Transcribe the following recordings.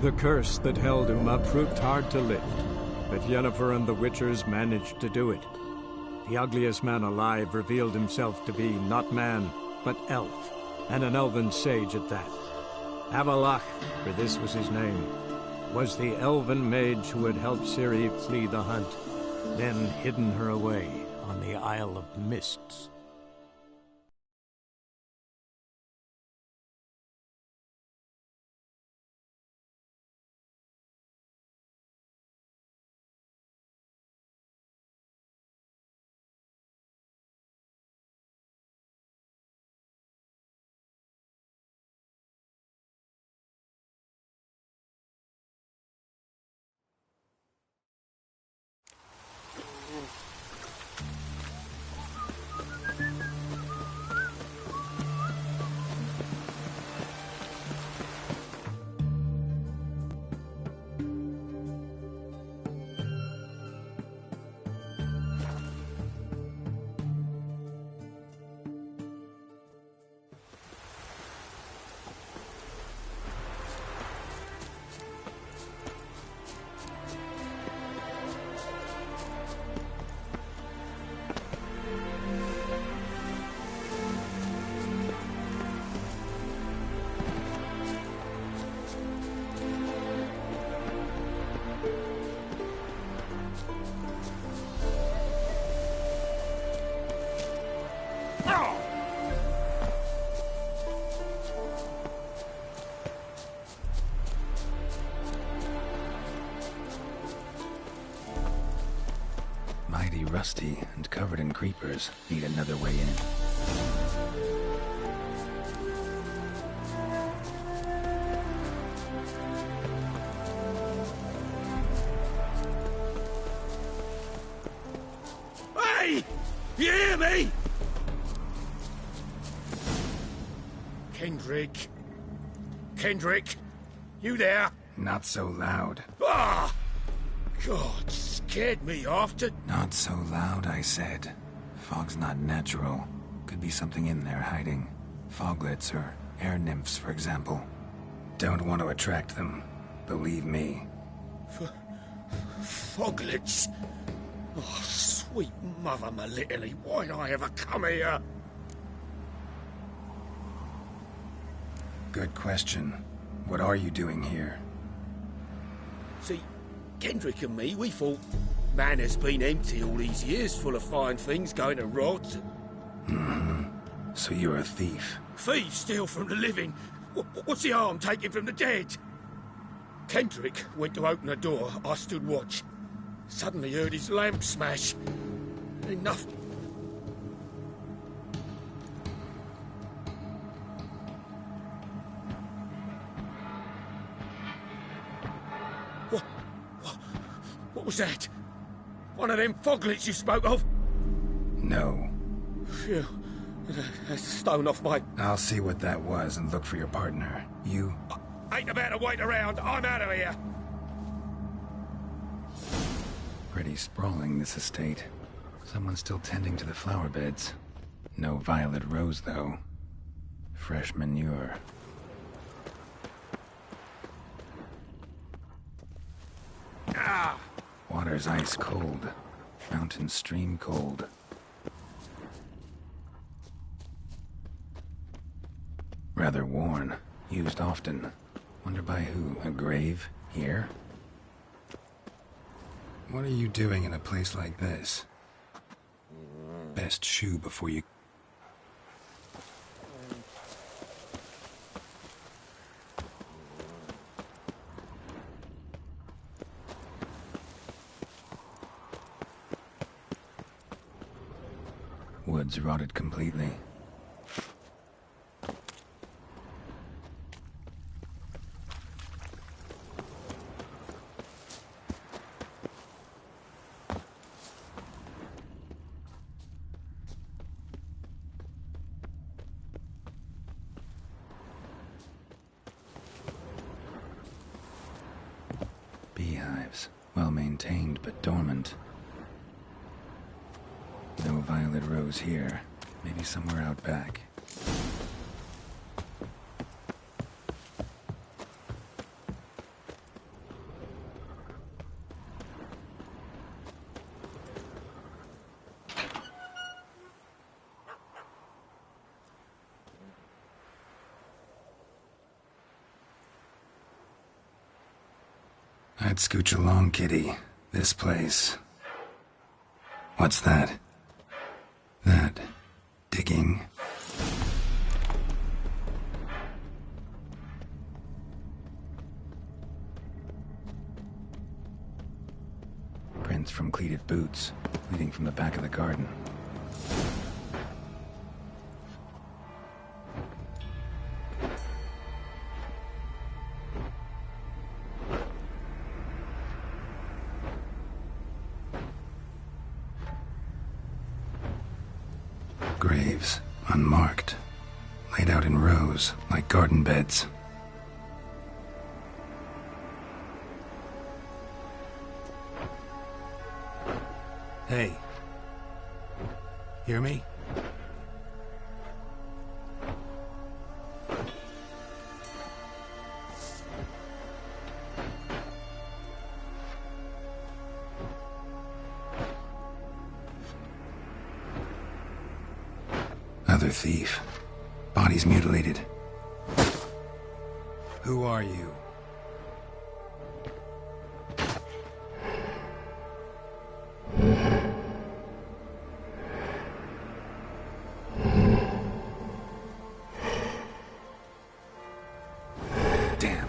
The curse that held Uma proved hard to lift, but Yennefer and the Witchers managed to do it. The ugliest man alive revealed himself to be not man, but elf, and an elven sage at that. Avalach, for this was his name, was the elven mage who had helped Ciri flee the hunt, then hidden her away on the Isle of Mists. Mighty rusty and covered in creepers. Need another way in. Hey! You hear me? Kendrick? Kendrick? You there? Not so loud. Ah! God, scared me off to... Not so loud, I said. Fog's not natural. Could be something in there hiding. Foglets or air nymphs, for example. Don't want to attract them. Believe me. Foglets? Oh, sweet mother Melitele, why'd I ever come here? Good question. What are you doing here? See, Kendrick and me, we thought Manor's been empty all these years, full of fine things going to rot. Mm-hmm. So you're a thief? Thieves steal from the living. What's the harm taking from the dead? Kendrick went to open the door. I stood watch. Suddenly heard his lamp smash. Enough. What was that? One of them foglets you spoke of? No. Phew. That's a stone off my... I'll see what that was and look for your partner. You... I ain't about to wait around. I'm out of here. Pretty sprawling, this estate. Someone's still tending to the flower beds. No violet rose, though. Fresh manure. Ah! Water's ice cold. Mountain stream cold. Rather worn. Used often. Wonder by who? A grave? Here? What are you doing in a place like this? Best shoe before you... Woods rotted completely. Beehives, well maintained but dormant. No violet rose here. Maybe somewhere out back. I'd scooch along, kitty. This place. What's that? That... digging? Prints from cleated boots, leading from the back of the garden. Graves, unmarked, laid out in rows like garden beds. Hey. Hear me? Other thief. Bodies mutilated. Who are you? Damn.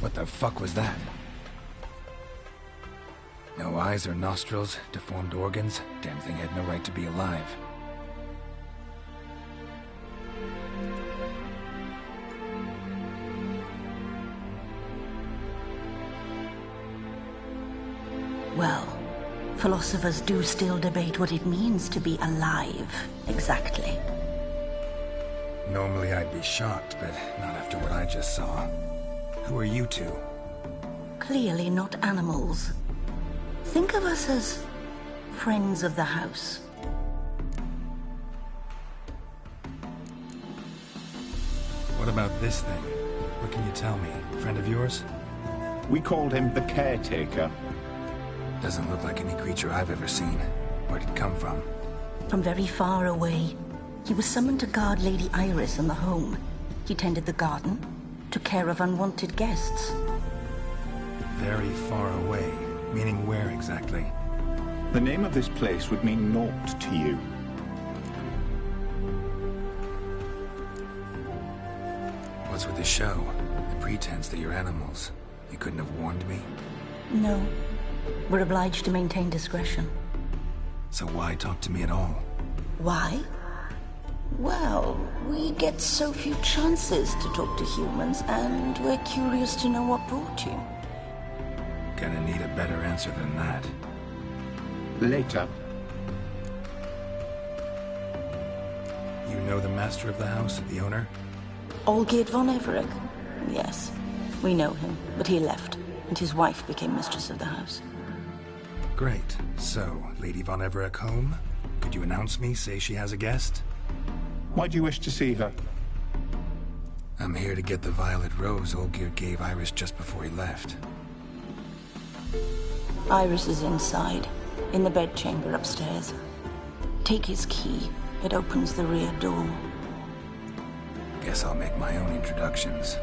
What the fuck was that? No eyes or nostrils, deformed organs. Damn thing had no right to be alive. Well, philosophers do still debate what it means to be alive, exactly. Normally I'd be shocked, but not after what I just saw. Who are you two? Clearly not animals. Think of us as friends of the house. What about this thing? What can you tell me? Friend of yours? We called him the Caretaker. Doesn't look like any creature I've ever seen. Where'd it come from? From very far away. He was summoned to guard Lady Iris in the home. He tended the garden, took care of unwanted guests. Very far away. Meaning where exactly? The name of this place would mean naught to you. What's with the show? The pretense that you're animals. You couldn't have warned me? No. We're obliged to maintain discretion. So why talk to me at all? Why? Well, we get so few chances to talk to humans, and we're curious to know what brought you. Gonna need a better answer than that. Later. You know the master of the house, the owner? Olgierd von Everett? Yes. We know him, but he left, and his wife became mistress of the house. Great. So, Lady von Everett home? Could you announce me, say she has a guest? Why do you wish to see her? I'm here to get the violet rose Olgierd gave Iris just before he left. Iris is inside, in the bedchamber upstairs. Take his key. It opens the rear door. Guess I'll make my own introductions.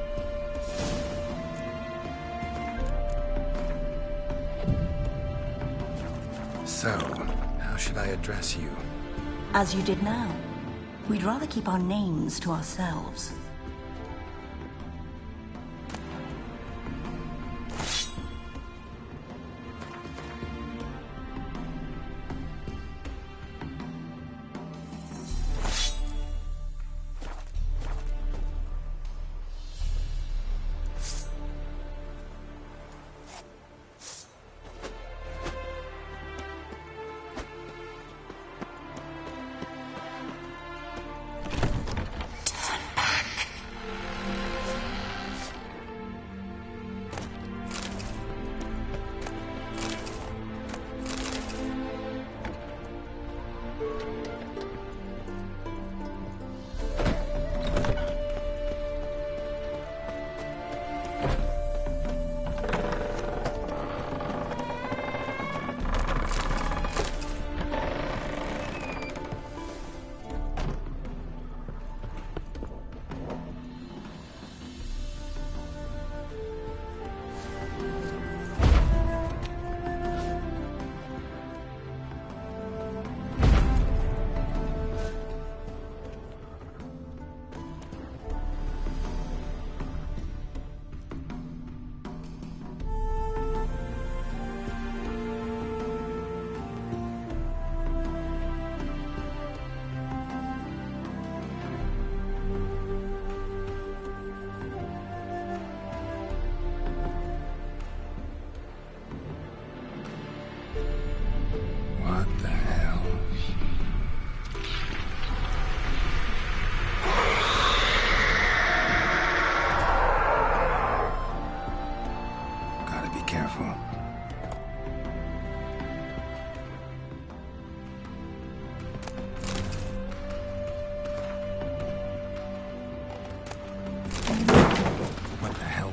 So, how should I address you? As you did now. We'd rather keep our names to ourselves.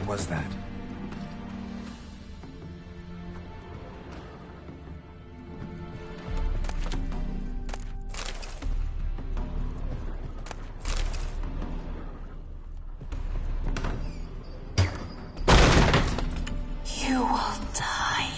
Was that? You will die.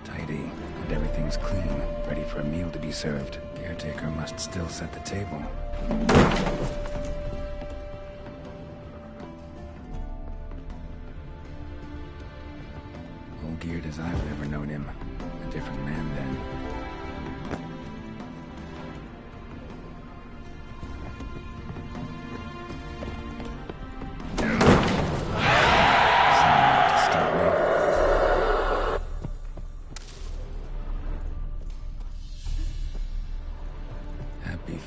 Tidy. And everything's clean. Ready for a meal to be served. Caretaker must still set the table. Olgierd as I've ever known him. A different man then.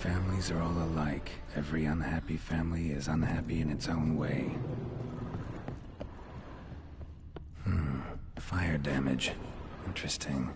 Families are all alike. Every unhappy family is unhappy in its own way. Fire damage. Interesting.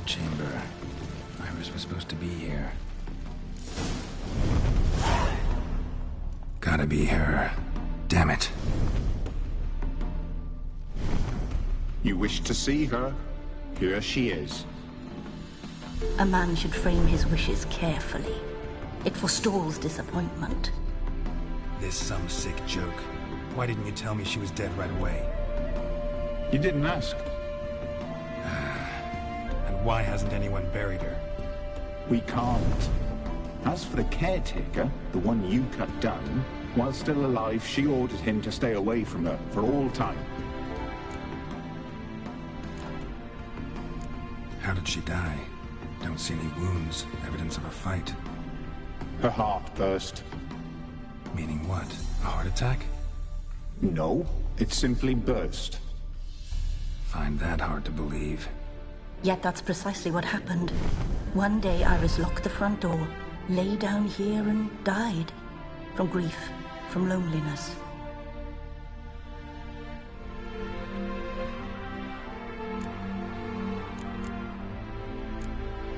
chamber. Iris was supposed to be here. Gotta be her. Damn it. You wish to see her? Here she is. A man should frame his wishes carefully. It forestalls disappointment. This some sick joke. Why didn't you tell me she was dead right away? You didn't ask. And why hasn't anyone buried her? We can't. As for the caretaker, the one you cut down, while still alive, she ordered him to stay away from her for all time. How did she die? Don't see any wounds, evidence of a fight. Her heart burst. Meaning what? A heart attack? No, it simply burst. Find that hard to believe. Yet that's precisely what happened. One day Iris locked the front door, lay down here and died. From grief, from loneliness.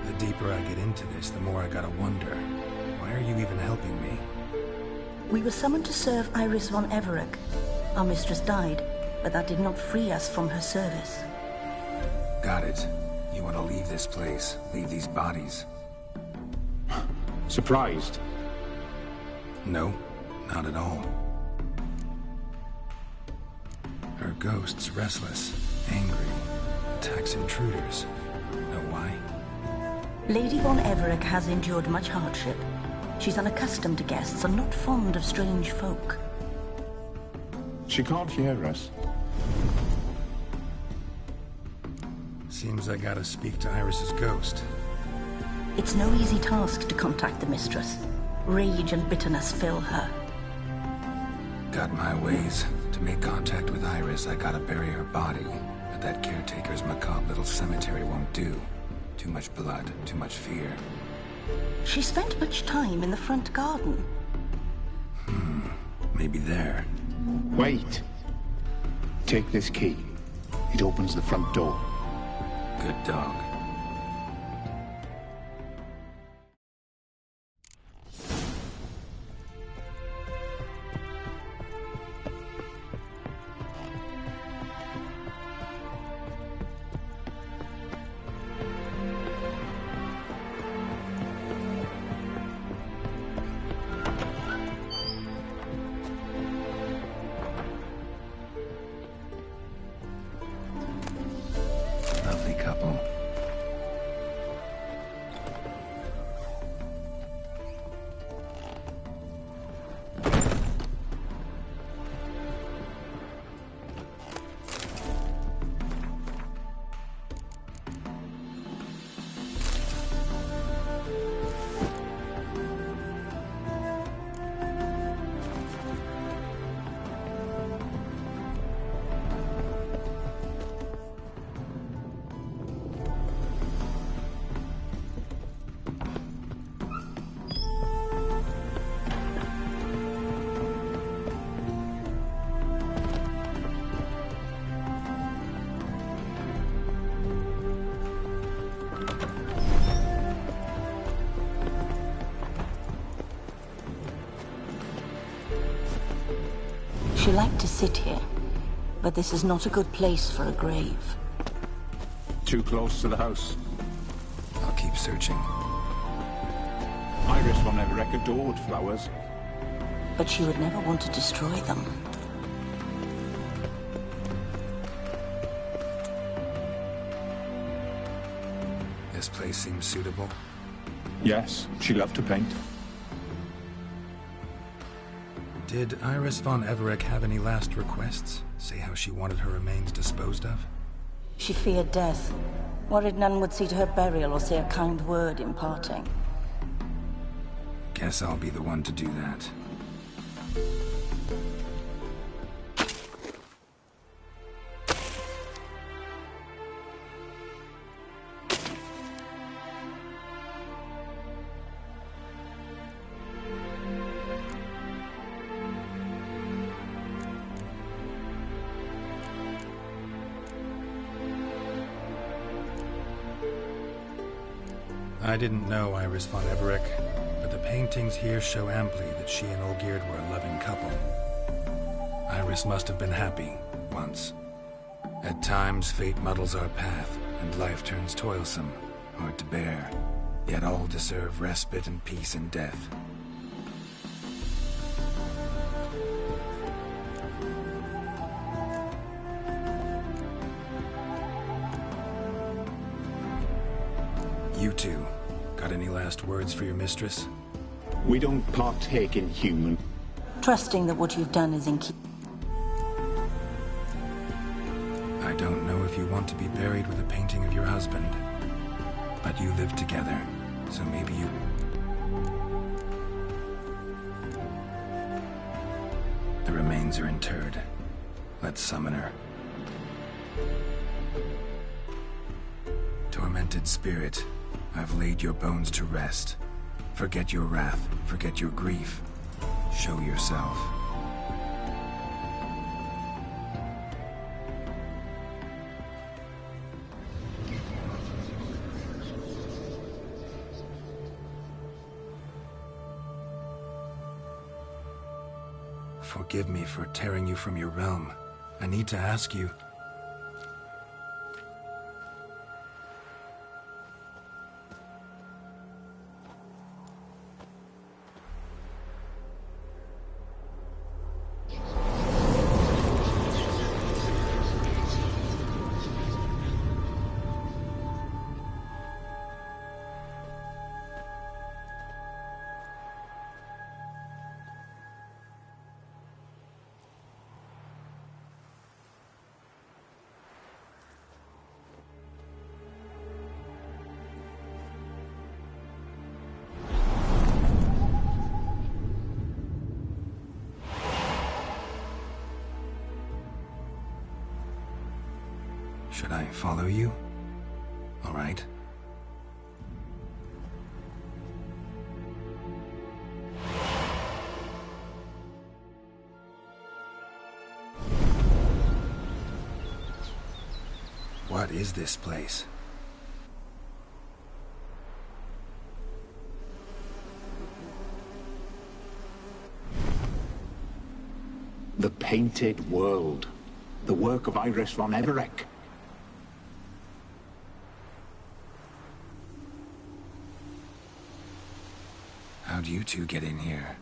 The deeper I get into this, the more I gotta wonder. Why are you even helping me? We were summoned to serve Iris von Everett. Our mistress died, but that did not free us from her service. Got it. You want to leave this place, leave these bodies? Surprised? No, not at all. Her ghost's restless, angry, attacks intruders. Know why? Lady von Everett has endured much hardship. She's unaccustomed to guests and not fond of strange folk. She can't hear us. Seems I gotta speak to Iris's ghost. It's no easy task to contact the mistress. Rage and bitterness fill her. Got my ways. To make contact with Iris, I gotta bury her body. But that caretaker's macabre little cemetery won't do. Too much blood, too much fear. She spent much time in the front garden. Maybe there. Wait. Take this key. It opens the front door. Good dog. Lovely couple. She liked to sit here, but this is not a good place for a grave. Too close to the house. I'll keep searching. Iris von Everett adored flowers. But she would never want to destroy them. This place seems suitable. Yes, she loved to paint. Did Iris von Everett have any last requests? Say how she wanted her remains disposed of? She feared death, worried none would see to her burial or say a kind word in parting. Guess I'll be the one to do that. I didn't know Iris von Everec, but the paintings here show amply that she and Olgierd were a loving couple. Iris must have been happy, once. At times, fate muddles our path, and life turns toilsome, hard to bear. Yet all deserve respite and peace in death. You two, got any last words for your mistress? We don't partake in human. Trusting that what you've done is in keep. I don't know if you want to be buried with a painting of your husband, but you live together, so maybe you... The remains are interred. Let's summon her. Tormented spirit, I've laid your bones to rest. Forget your wrath, forget your grief. Show yourself. Forgive me for tearing you from your realm. I need to ask you... Should I follow you? All right. What is this place? The Painted World. The work of Iris von Everec. How'd you two get in here?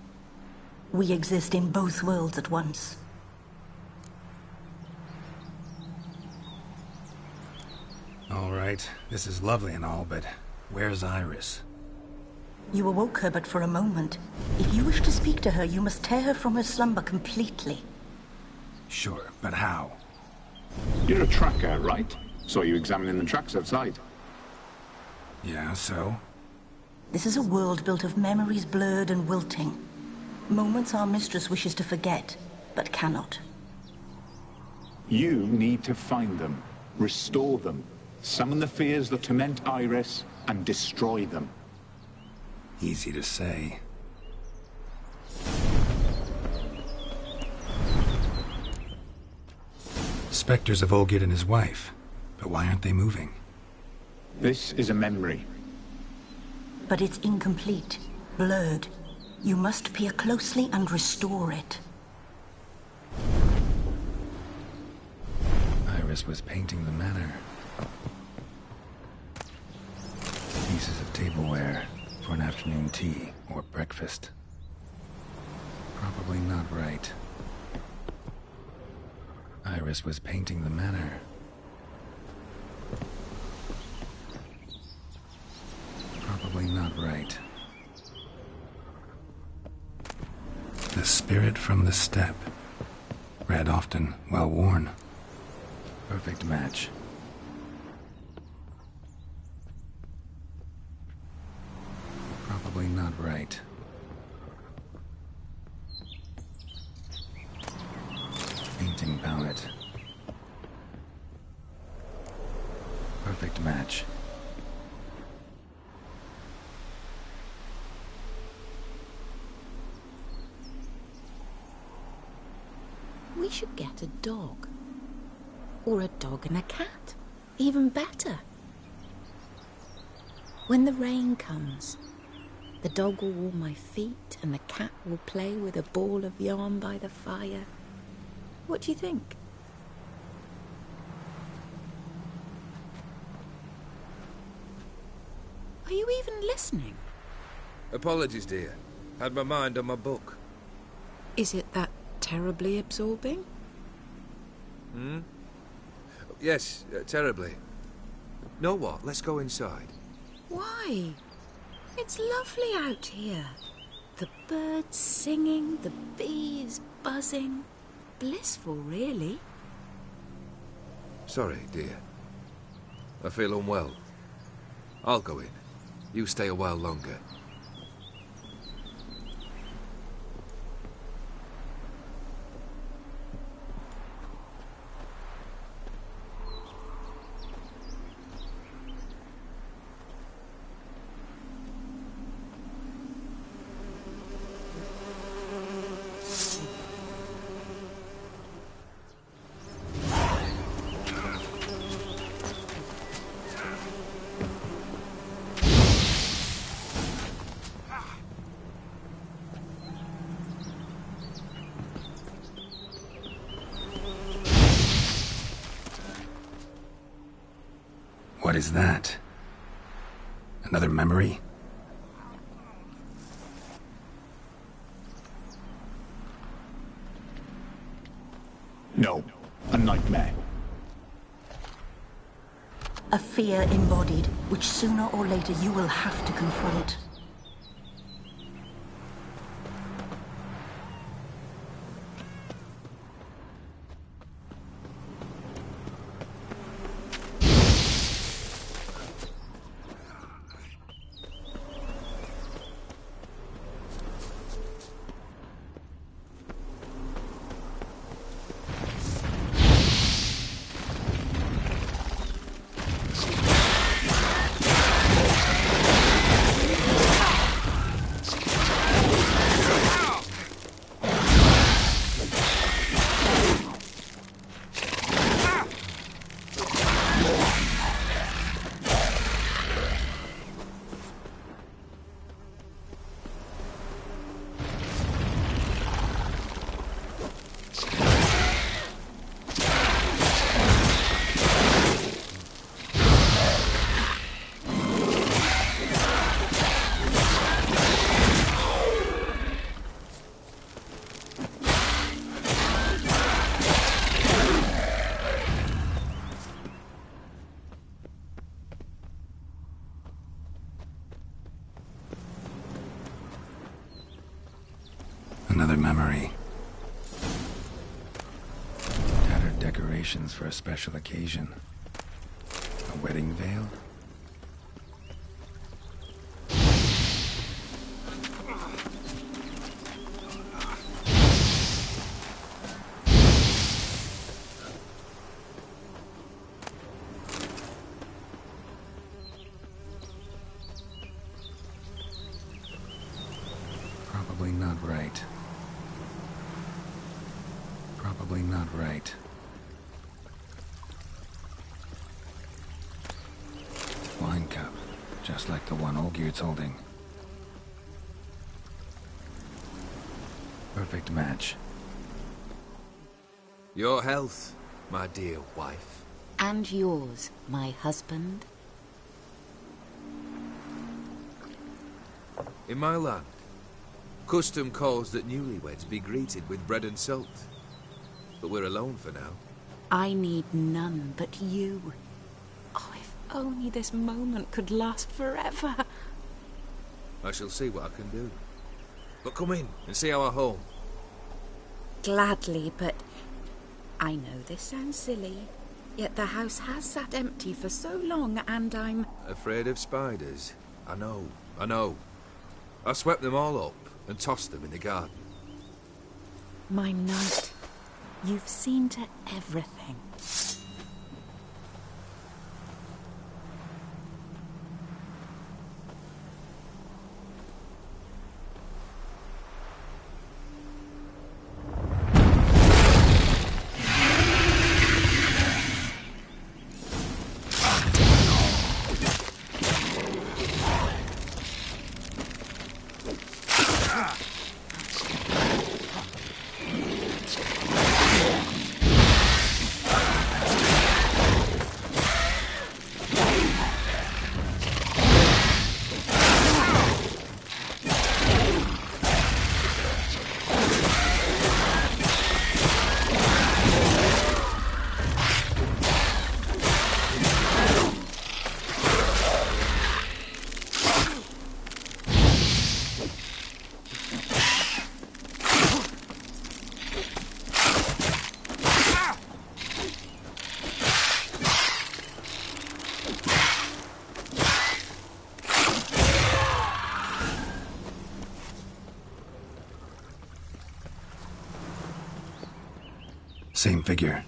We exist in both worlds at once. All right, this is lovely and all, but where's Iris? You awoke her but for a moment. If you wish to speak to her, you must tear her from her slumber completely. Sure, but how? You're a tracker, right? Saw you examining the tracks outside. Yeah, so? This is a world built of memories blurred and wilting. Moments our mistress wishes to forget, but cannot. You need to find them, restore them, summon the fears that torment Iris, and destroy them. Easy to say. Spectres of Olgierd and his wife. But why aren't they moving? This is a memory. But it's incomplete, blurred. You must peer closely and restore it. Iris was painting the manor. Pieces of tableware for an afternoon tea or breakfast. Probably not right. Iris was painting the manor. Probably not right. The spirit from the steppe. Read often, well worn. Perfect match. Probably not right. Painting palette. Perfect match. We should get a dog. Or a dog and a cat. Even better. When the rain comes, the dog will warm my feet and the cat will play with a ball of yarn by the fire. What do you think? Are you even listening? Apologies, dear. Had my mind on my book. Is it that terribly absorbing? Yes, terribly. Know what? Let's go inside. Why? It's lovely out here. The birds singing, the bees buzzing. Blissful, really. Sorry, dear. I feel unwell. I'll go in. You stay a while longer. What is that? Another memory? No, a nightmare. A fear embodied, which sooner or later you will have to confront. Another memory. Tattered decorations for a special occasion. A wedding veil? Probably not right. Probably not right. Wine cup, just like the one Olgier's holding. Perfect match. Your health, my dear wife. And yours, my husband. In my land, custom calls that newlyweds be greeted with bread and salt. But we're alone for now. I need none but you. Oh, if only this moment could last forever. I shall see what I can do. But come in and see our home. Gladly, but I know this sounds silly, yet the house has sat empty for so long and I'm... Afraid of spiders? I know. I swept them all up and tossed them in the garden. My knight, you've seen to everything. Same figure.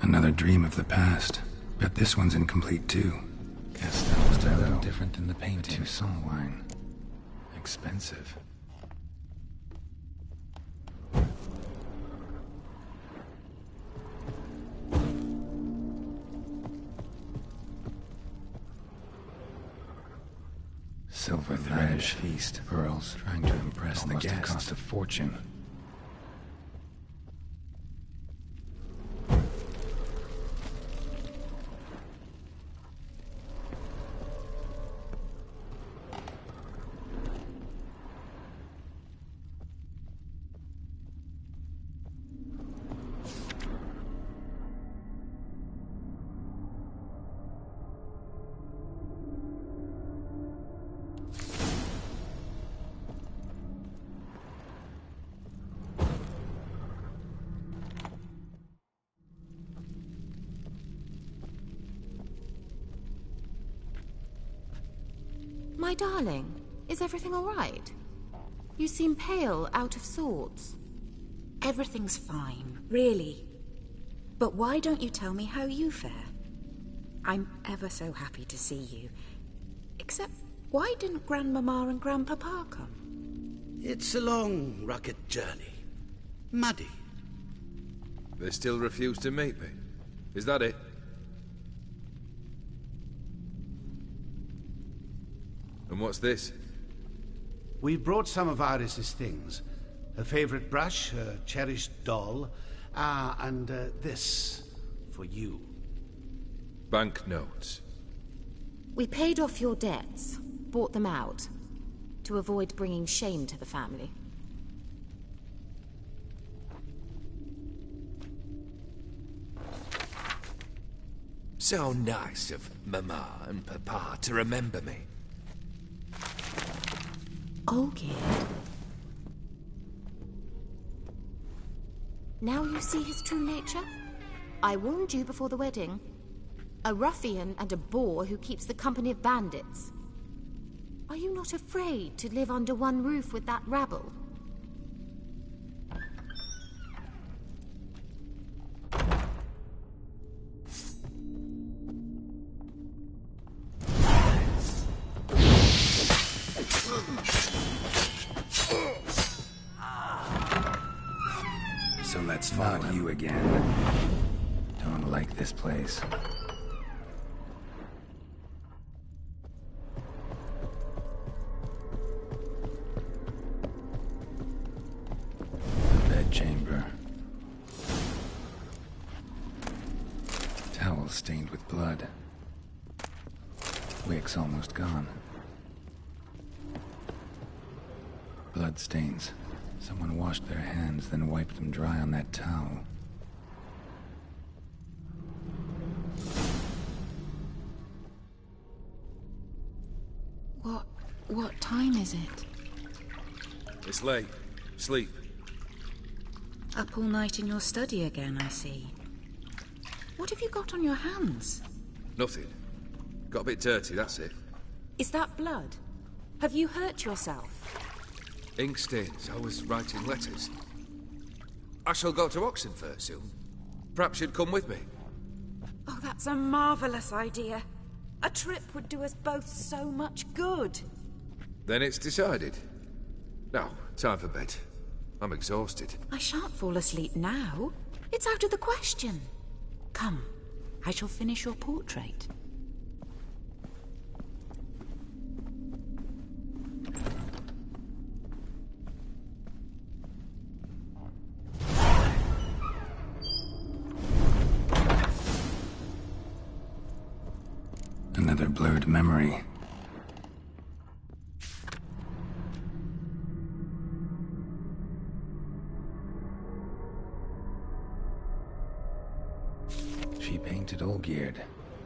Another dream of the past. Bet this one's incomplete too. Castell's a little different than the painting. Toussaint wine. Expensive. Silver thread feast. Pearls. Trying to impress the guest. Almost cost a fortune. My darling, is everything all right? You seem pale, out of sorts. Everything's fine, really. But why don't you tell me how you fare? I'm ever so happy to see you. Except, why didn't Grandmama and Grandpapa come? It's a long, rugged journey. Muddy. They still refuse to meet me. Is that it? And what's this? We brought some of Iris's things. Her favorite brush, her cherished doll, and this for you. Banknotes. We paid off your debts, bought them out, to avoid bringing shame to the family. So nice of Mama and Papa to remember me. Olgierd. Now you see his true nature? I warned you before the wedding. A ruffian and a boor who keeps the company of bandits. Are you not afraid to live under one roof with that rabble? So let's follow you again. Don't like this place. The bedchamber. Towel stained with blood. Wick's almost gone. Blood stains. Someone washed their hands, then wiped them dry on that towel. What time is it? It's late. Sleep. Up all night in your study again, I see. What have you got on your hands? Nothing. Got a bit dirty, that's it. Is that blood? Have you hurt yourself? Ink stains. I was writing letters. I shall go to Oxenfurt soon. Perhaps you'd come with me. Oh, that's a marvellous idea. A trip would do us both so much good. Then it's decided. Now, time for bed. I'm exhausted. I shan't fall asleep now. It's out of the question. Come, I shall finish your portrait. Another blurred memory. She painted Olgierd,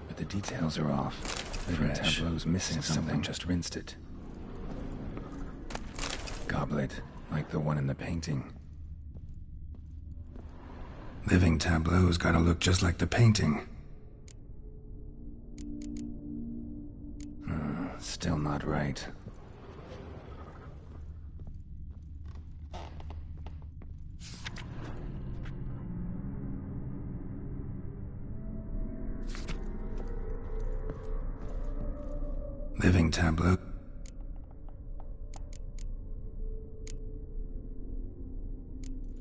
but the details are off. Living tableau's missing something. Just rinsed it. Goblet, like the one in the painting. Living tableau's gotta look just like the painting. Still not right. Living tableau.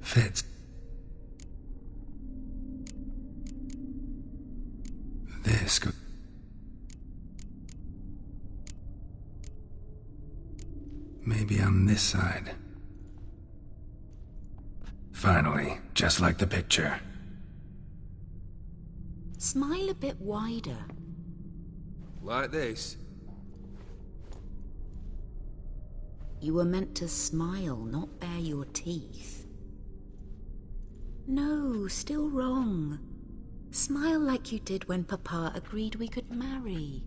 Fits. This could... Maybe on this side. Finally, just like the picture. Smile a bit wider. Like this? You were meant to smile, not bare your teeth. No, still wrong. Smile like you did when Papa agreed we could marry.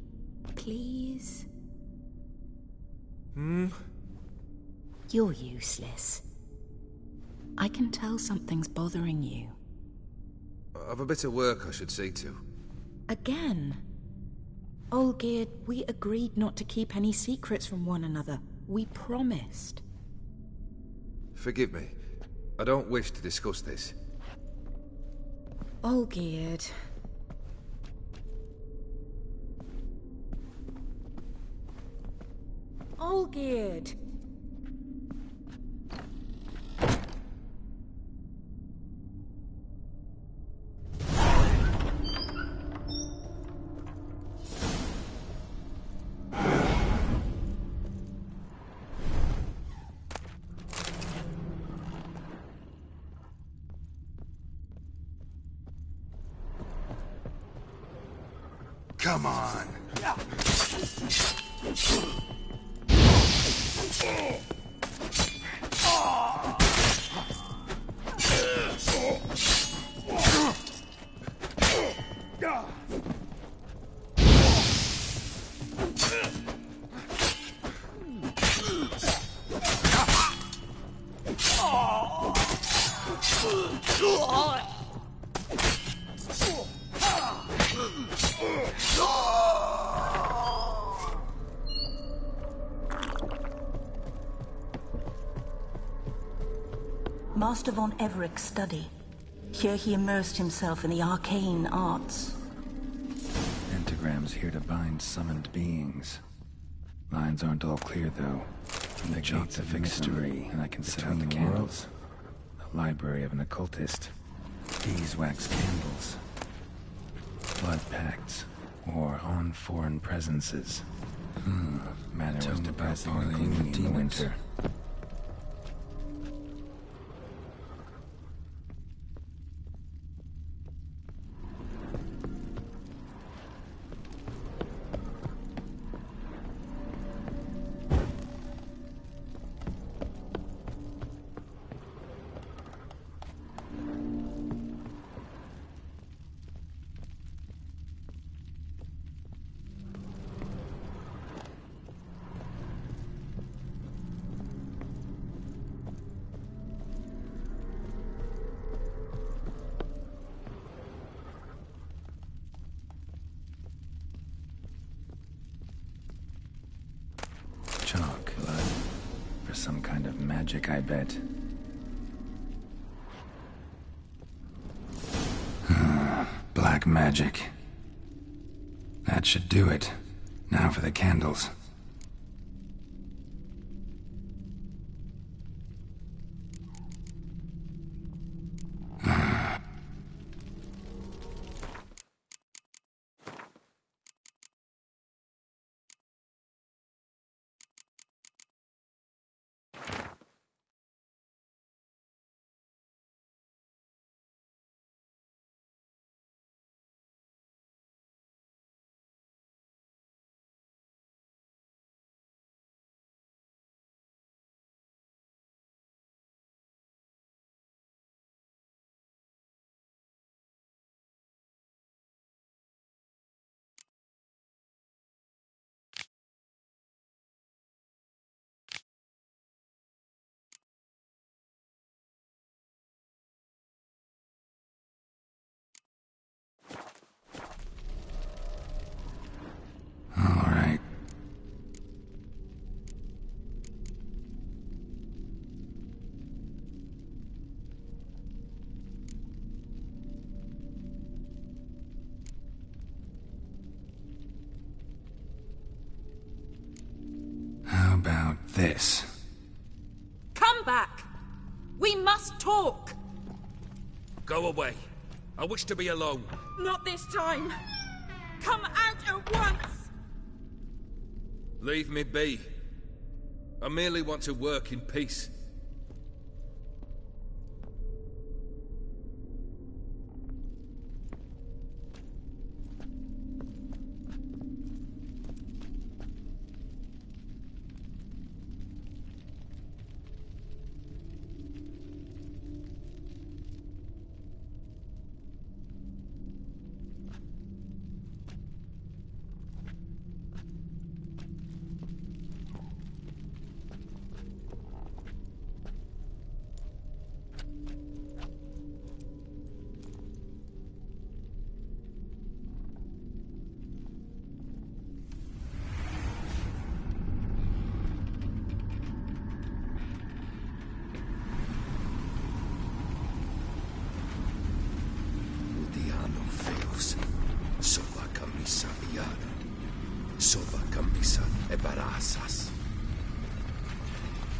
Please? You're useless. I can tell something's bothering you. I've a bit of work I should see to. Again? Olgierd, we agreed not to keep any secrets from one another. We promised. Forgive me. I don't wish to discuss this. Olgierd. Olgierd! Come on. Master von Everett's study. Here he immersed himself in the arcane arts. Pentagrams here to bind summoned beings. Lines aren't all clear, though. From the gates of mystery, and I can set out the candles. The library of an occultist. Beeswax candles. Blood pacts. Or on foreign presences. Matter was depressing and gloomy in the winter. Chalk blood. For some kind of magic, I bet. Black magic. That should do it. Now for the candles. about this? Come back! We must talk! Go away. I wish to be alone. Not this time! Come out at once! Leave me be. I merely want to work in peace.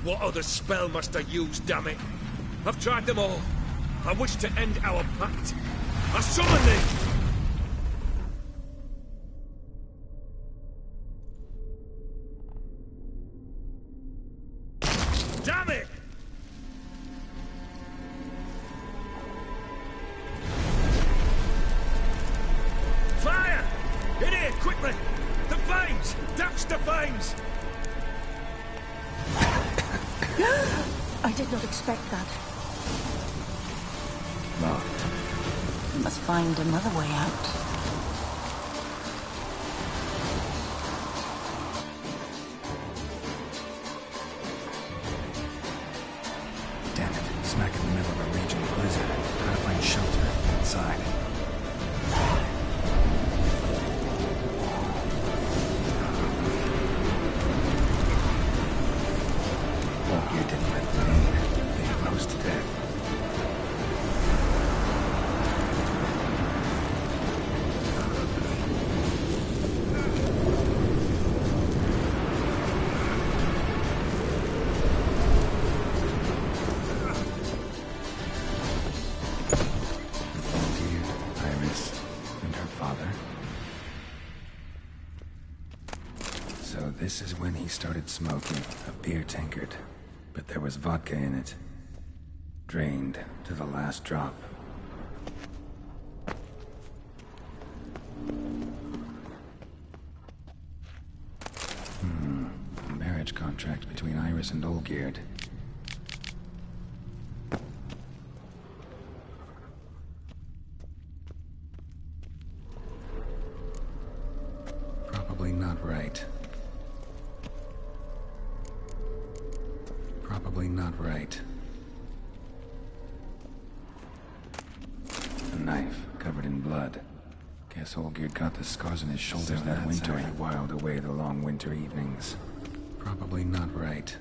What other spell must I use, damn it? I've tried them all. I wish to end our pact. I summon thee! Damn it! Fire! In here, quickly! The flames! Douse the flames! I did not expect that. Locked. We must find another way out. Damn it. Smack in the middle of a raging blizzard. Gotta find shelter inside. You didn't let me in. They froze to death. Iris, and her father. So this is when he started smoking a beer tankard. But there was vodka in it. Drained to the last drop. A marriage contract between Iris and Olgierd. Probably not right. Probably not right. A knife covered in blood. Guess Olgierd got the scars on his shoulders that winter he whiled away the long winter evenings. Probably not right.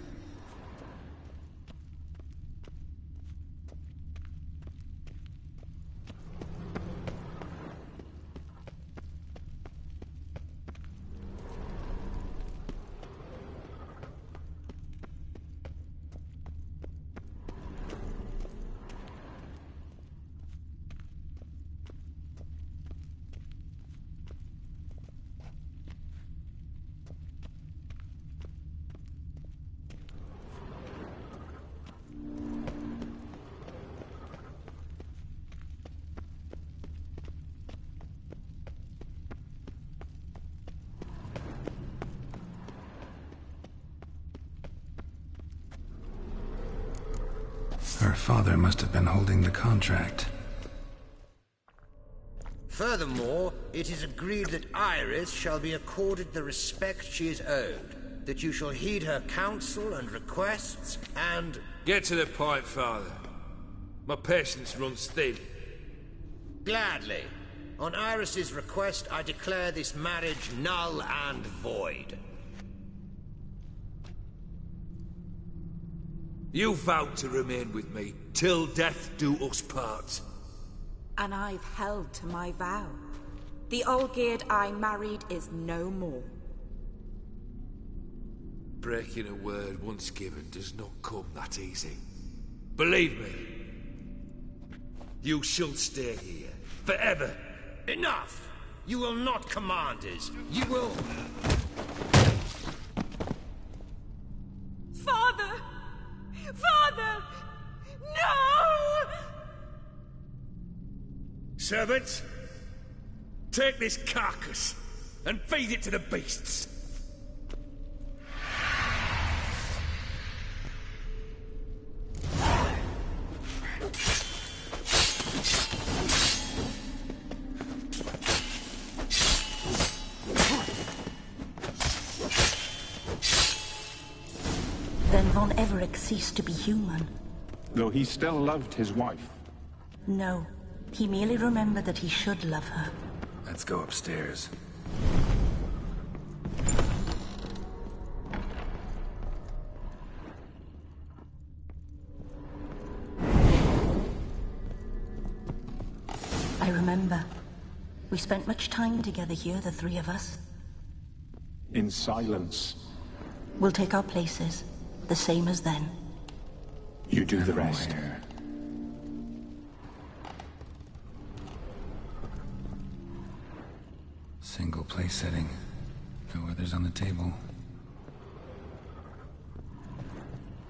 Her father must have been holding the contract. Furthermore, it is agreed that Iris shall be accorded the respect she is owed, that you shall heed her counsel and requests, and... Get to the point, Father. My patience runs thin. Gladly. On Iris's request, I declare this marriage null and void. You vowed to remain with me, till death do us part. And I've held to my vow. The Olgierd I married is no more. Breaking a word once given does not come that easy. Believe me, you shall stay here forever. Enough! You will not command us. You will... Father! Father! No! Servants, take this carcass and feed it to the beasts. Then Von Everec ceased to be human. Though he still loved his wife. No, he merely remembered that he should love her. Let's go upstairs. I remember. We spent much time together here, the three of us. In silence. We'll take our places, the same as then. You do the rest. Where? Single place setting. No others on the table.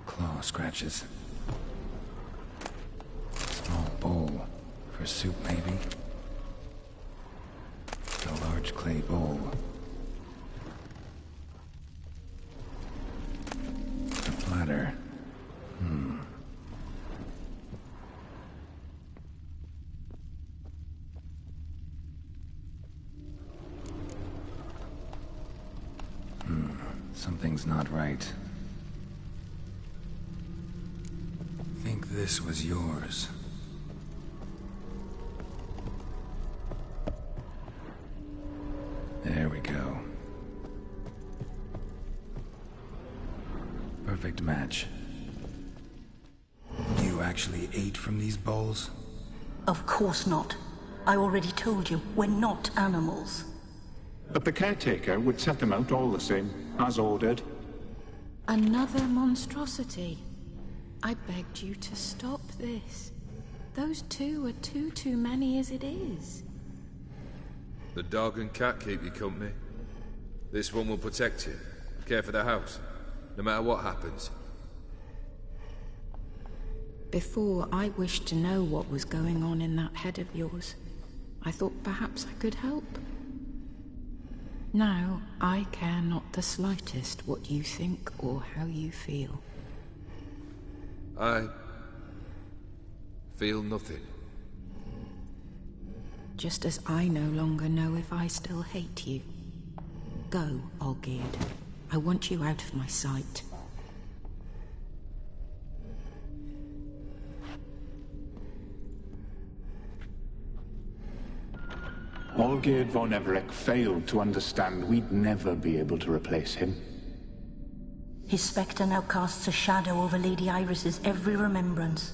Claw scratches. Small bowl. For soup, maybe? A large clay bowl. A platter. Something's not right. Think this was yours. There we go. Perfect match. You actually ate from these bowls? Of course not. I already told you, we're not animals. But the caretaker would set them out all the same, as ordered. Another monstrosity. I begged you to stop this. Those two are too many as it is. The dog and cat keep you company. This one will protect you, care for the house, no matter what happens. Before, I wished to know what was going on in that head of yours. I thought perhaps I could help. Now, I care not the slightest what you think or how you feel. I feel nothing. Just as I no longer know if I still hate you. Go, Olgierd. I want you out of my sight. Olgierd von Everec failed to understand we'd never be able to replace him. His spectre now casts a shadow over Lady Iris's every remembrance.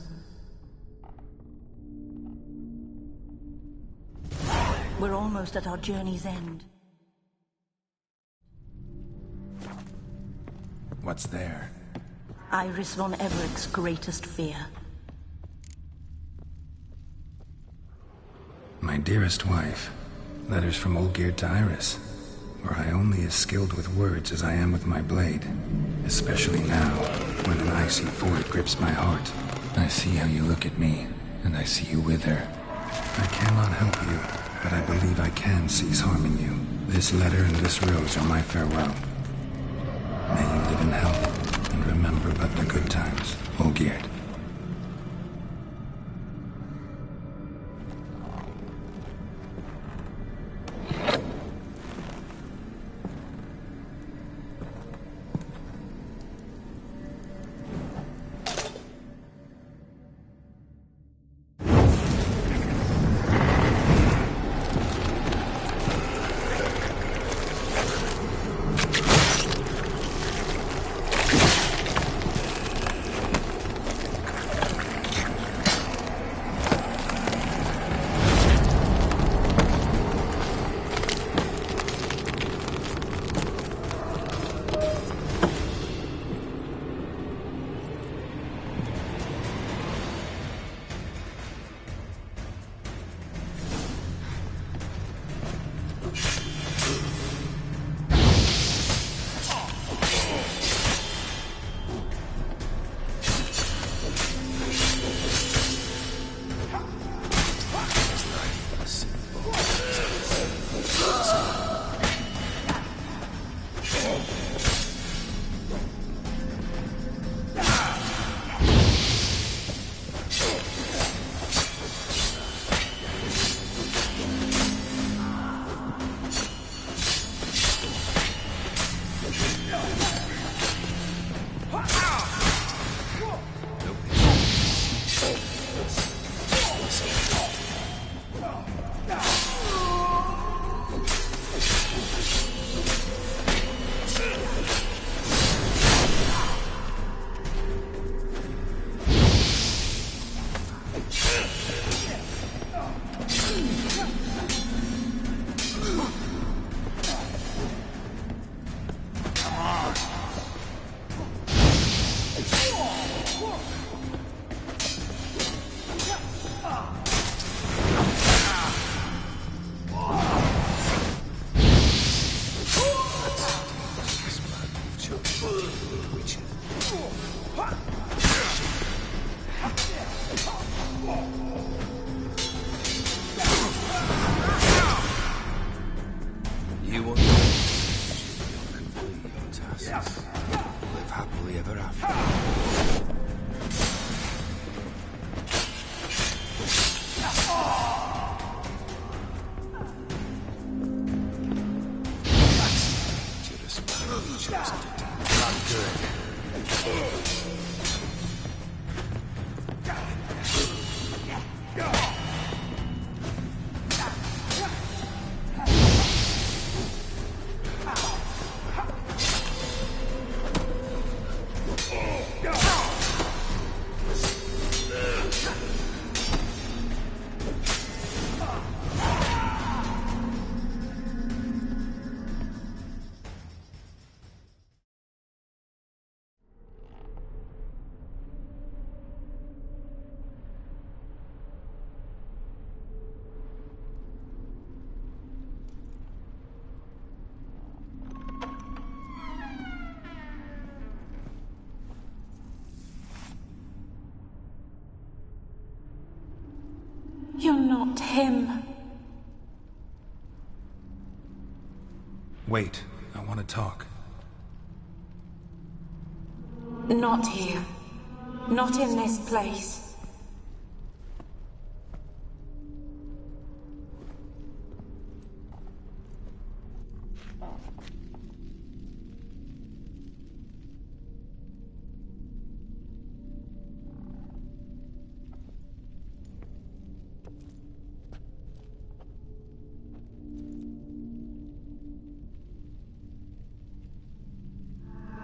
We're almost at our journey's end. What's there? Iris von Everec's greatest fear. My dearest wife. Letters from Olgierd to Iris. Were I only as skilled with words as I am with my blade. Especially now, when an icy void grips my heart. I see how you look at me, and I see you wither. I cannot help you, but I believe I can cease harming you. This letter and this rose are my farewell. May you live in health, and remember but the good times, Olgierd. Witches. You want to complete your tasks. Live happily ever after. You're not him. Wait, I want to talk. Not here. Not in this place.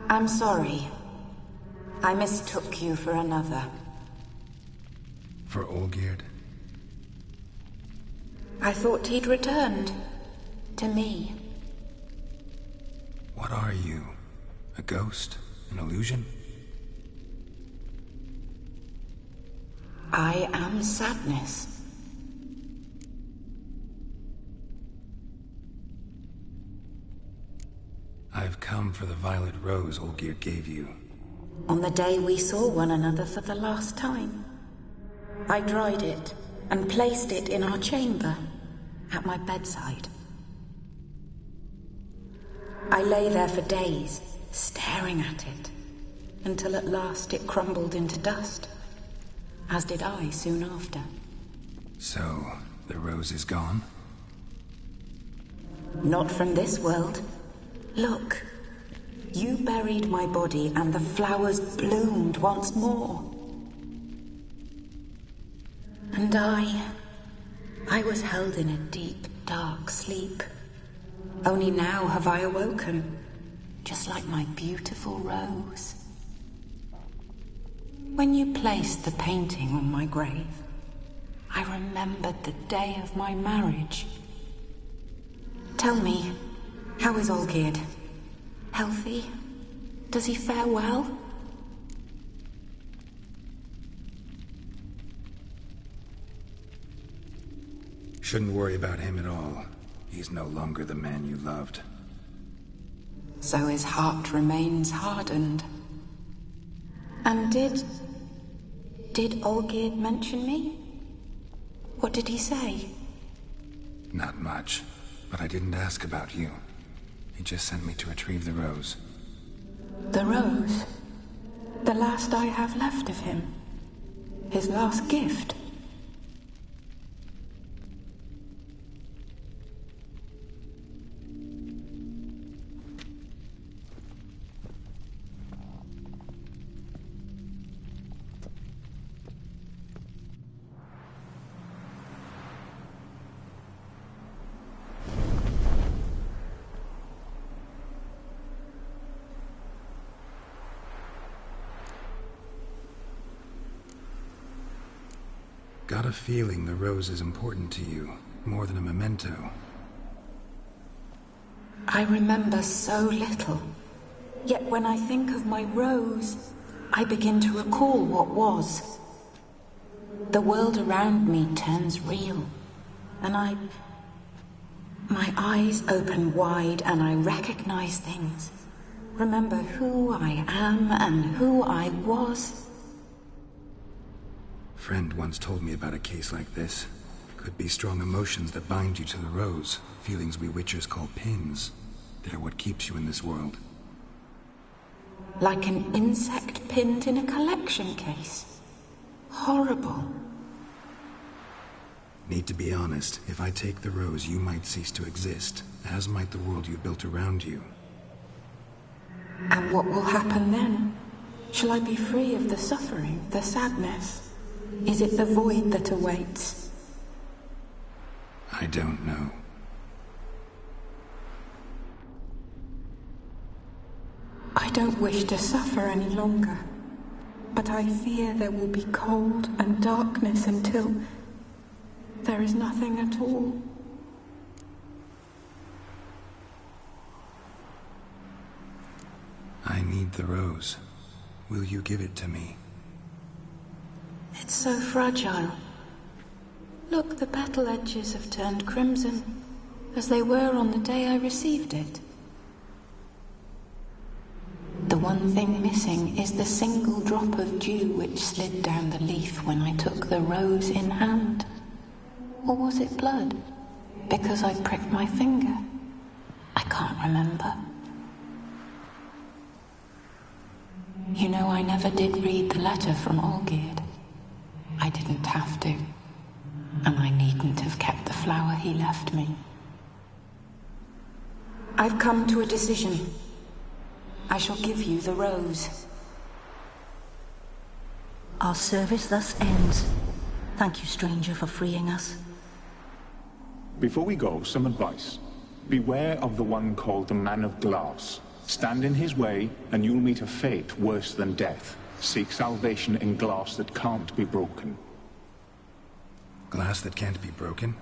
I'm sorry. I mistook you for another. For Olgierd? I thought he'd returned. To me. What are you? A ghost? An illusion? I am sadness. I've come for the violet rose Olgierd gave you. On the day we saw one another for the last time, I dried it and placed it in our chamber, at my bedside. I lay there for days, staring at it, until at last it crumbled into dust, as did I soon after. So, the rose is gone? Not from this world. Look, you buried my body and the flowers bloomed once more. And I was held in a deep, dark sleep. Only now have I awoken, just like my beautiful rose. When you placed the painting on my grave, I remembered the day of my marriage. Tell me, how is Olgierd? Healthy? Does he fare well? Shouldn't worry about him at all. He's no longer the man you loved. So his heart remains hardened. And did Olgierd mention me? What did he say? Not much, but I didn't ask about you. He just sent me to retrieve the rose. The rose? The last I have left of him? His last gift? Got a feeling the rose is important to you, more than a memento. I remember so little. Yet when I think of my rose, I begin to recall what was. The world around me turns real, and my eyes open wide and I recognize things. Remember who I am and who I was. Friend once told me about a case like this. Could be strong emotions that bind you to the rose. Feelings we witchers call pins. They're what keeps you in this world. Like an insect pinned in a collection case. Horrible. Need to be honest. If I take the rose, you might cease to exist, as might the world you built around you. And what will happen then? Shall I be free of the suffering, the sadness? Is it the void that awaits? I don't know. I don't wish to suffer any longer, but I fear there will be cold and darkness until there is nothing at all. I need the rose. Will you give it to me? It's so fragile. Look, the petal edges have turned crimson, as they were on the day I received it. The one thing missing is the single drop of dew which slid down the leaf when I took the rose in hand. Or was it blood? Because I pricked my finger? I can't remember. You know, I never did read the letter from Olgierd. I didn't have to. And I needn't have kept the flower he left me. I've come to a decision. I shall give you the rose. Our service thus ends. Thank you, stranger, for freeing us. Before we go, some advice. Beware of the one called the Man of Glass. Stand in his way, and you'll meet a fate worse than death. Seek salvation in glass that can't be broken. Glass that can't be broken?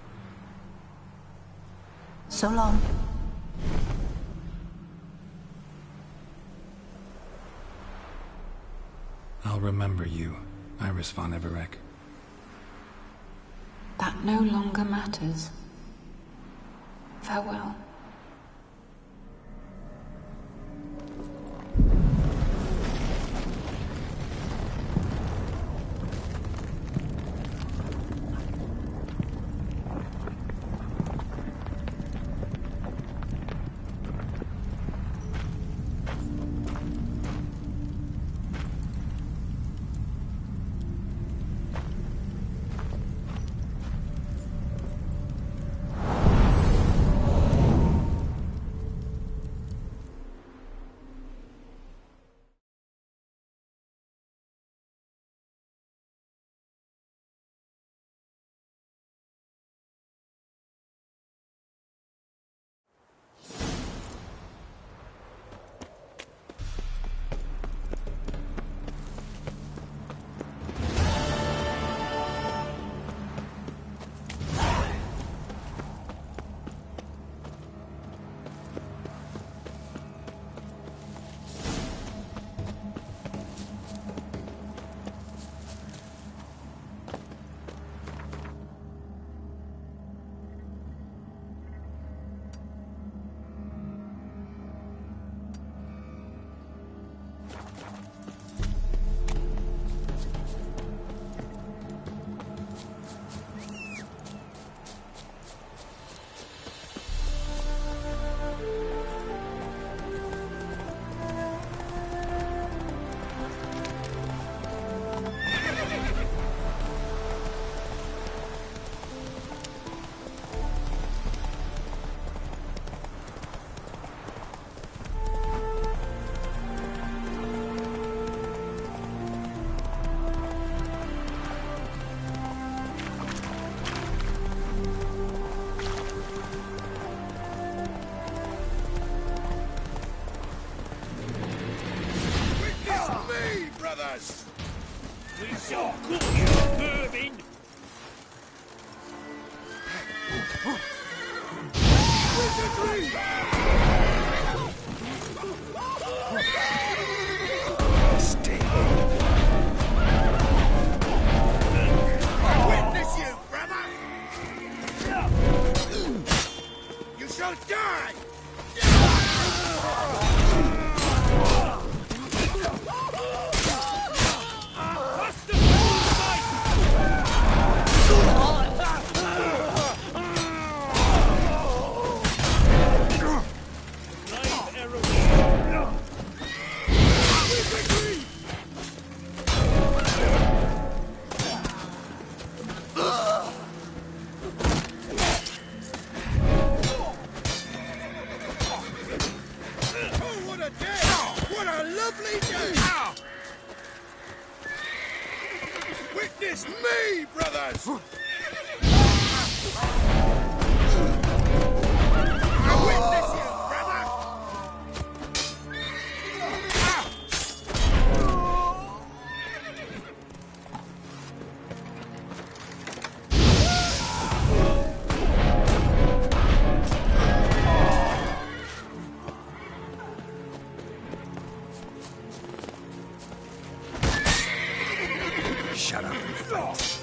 So long. I'll remember you, Iris von Everec. That no longer matters. Farewell. brothers! We shall cook you, vermin! Wizardry! Witness you, brother! You shall die! It's me, brothers! I witness you, brother! Shut up and fight.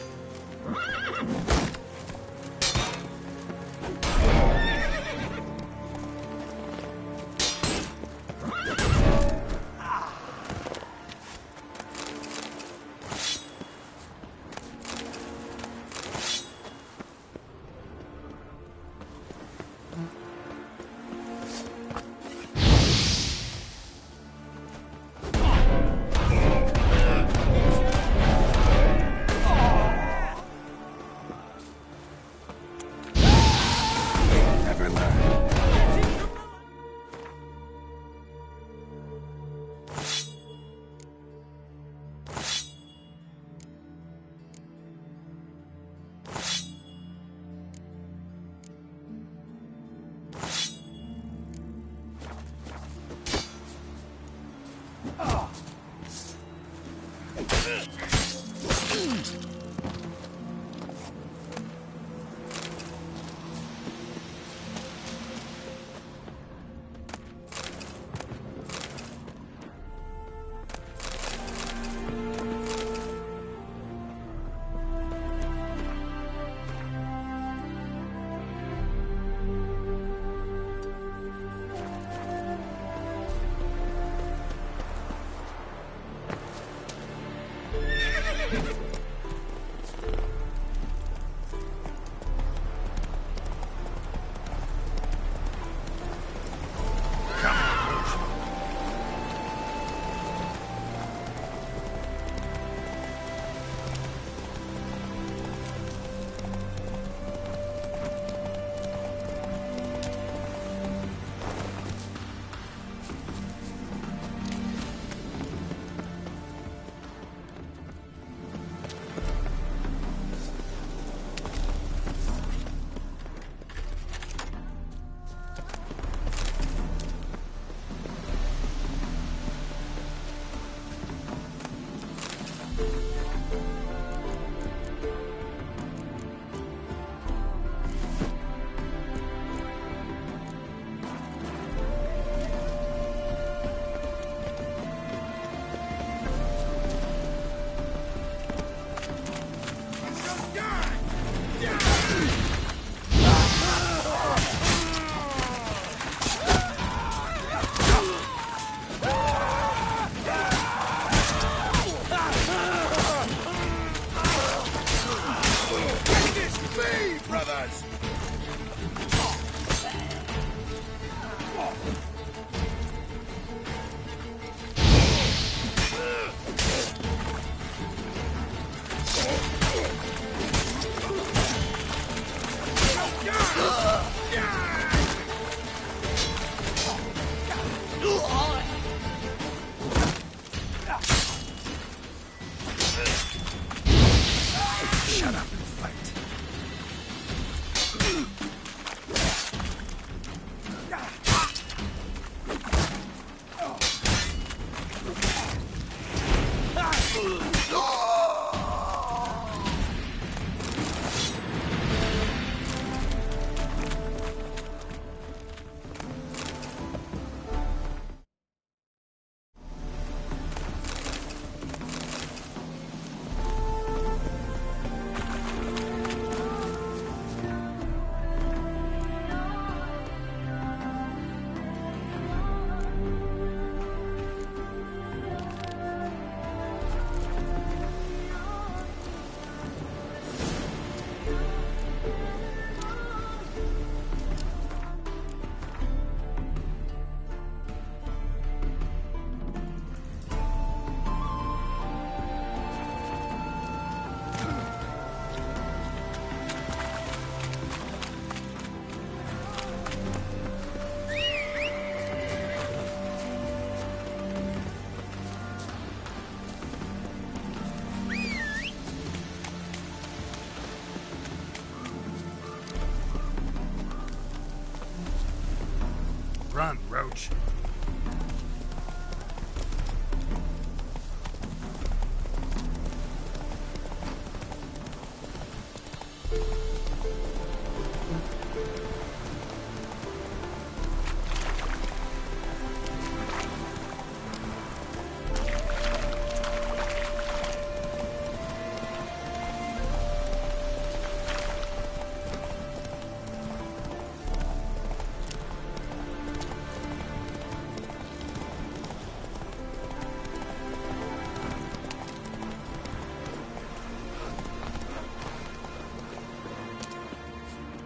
coach.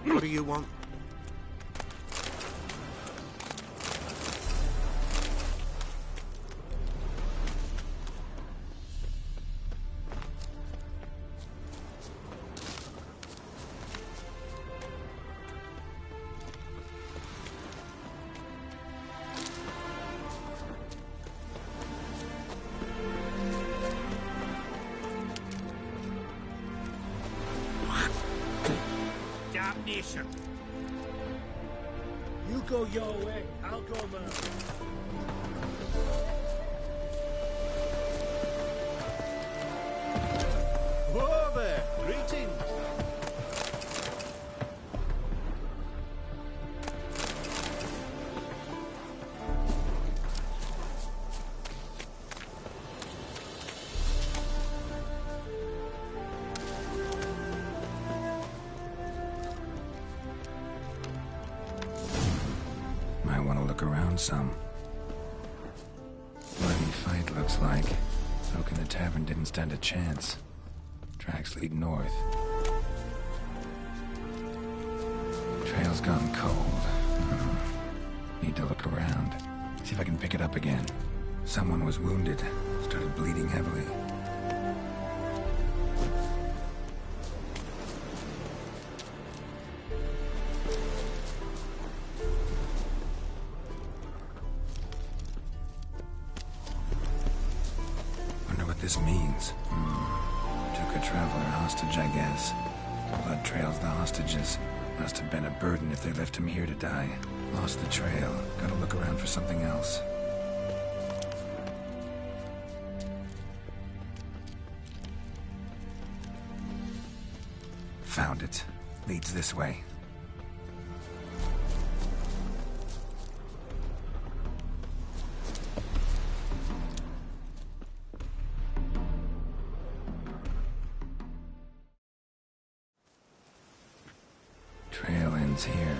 What do you want? Damnation! You go your way, I'll go mine. Whoa there! Greetings! Might want to look around some. Bloody fight, looks like. Folk in the tavern didn't stand a chance. Tracks lead north. Trail's gone cold. Need to look around. See if I can pick it up again. Someone was wounded. Started bleeding heavily. Wonder what this means. Took a traveler hostage, I guess. Blood trails the hostages. Must have been a burden if they left him here to die. Lost the trail. Gotta look around for something else. Found it. Leads this way. Trail ends here.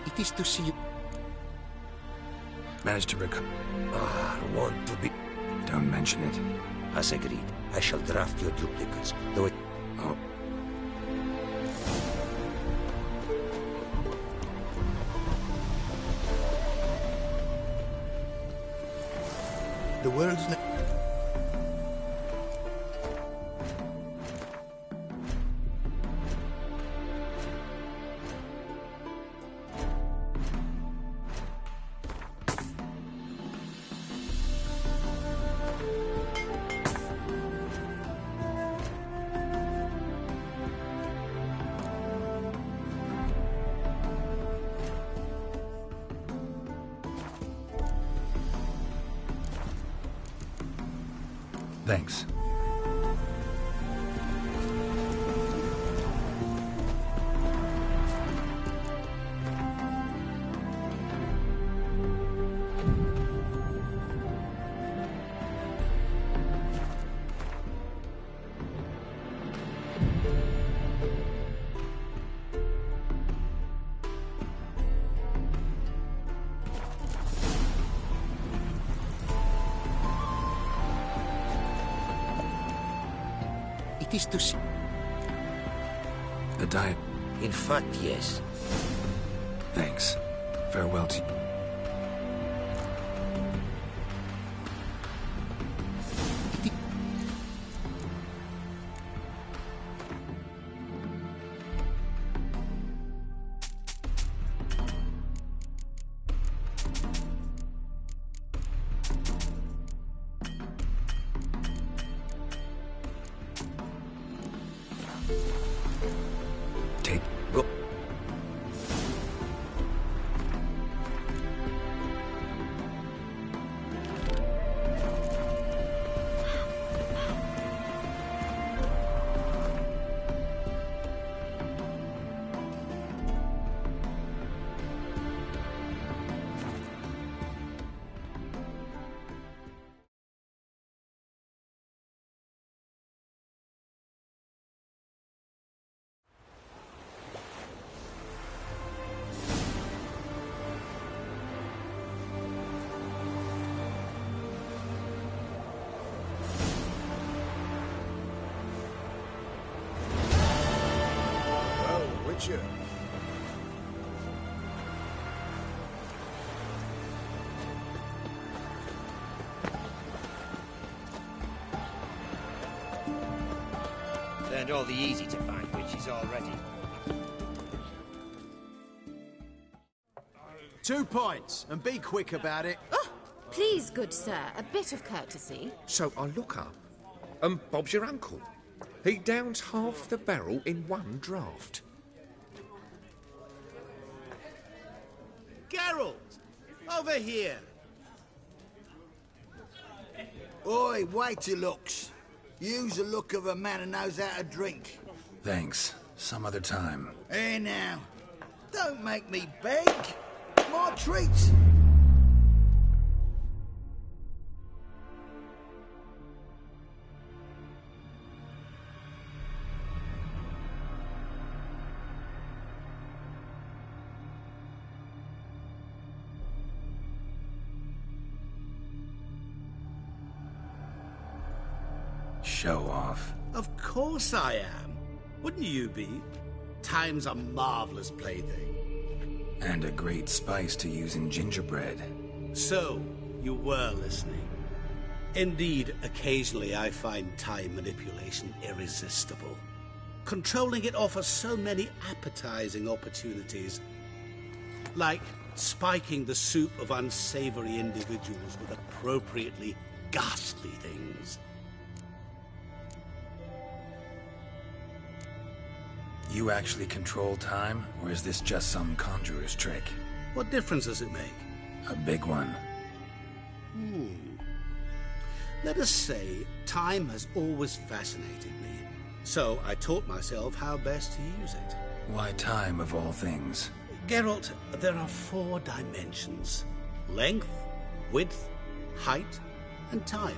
It is to see you. Managed to I want to be... Don't mention it. As agreed, I shall draft your duplicates, though it... Oh. The world's... Thanks. It is to... The diet. In fact, yes. Thanks. Farewell to... Take... Go. Witcher. Learned all the easy to find witches already. 2 points, and be quick about it. Oh, please, good sir, a bit of courtesy. So I look up, and Bob's your uncle. He downs half the barrel in one draught. Geralt! Over here! Oi, wait your looks. Use the look of a man who knows how to drink. Thanks. Some other time. Here now. Don't make me beg. My treat. Show off. Of course I am. Wouldn't you be? Time's a marvelous plaything. And a great spice to use in gingerbread. So, you were listening. Indeed, occasionally I find time manipulation irresistible. Controlling it offers so many appetizing opportunities. Like spiking the soup of unsavory individuals with appropriately ghastly things. You actually control time, or is this just some conjurer's trick? What difference does it make? A big one. Let us say time has always fascinated me. So I taught myself how best to use it. Why time, of all things? Geralt, there are 4 dimensions. Length, width, height, and time.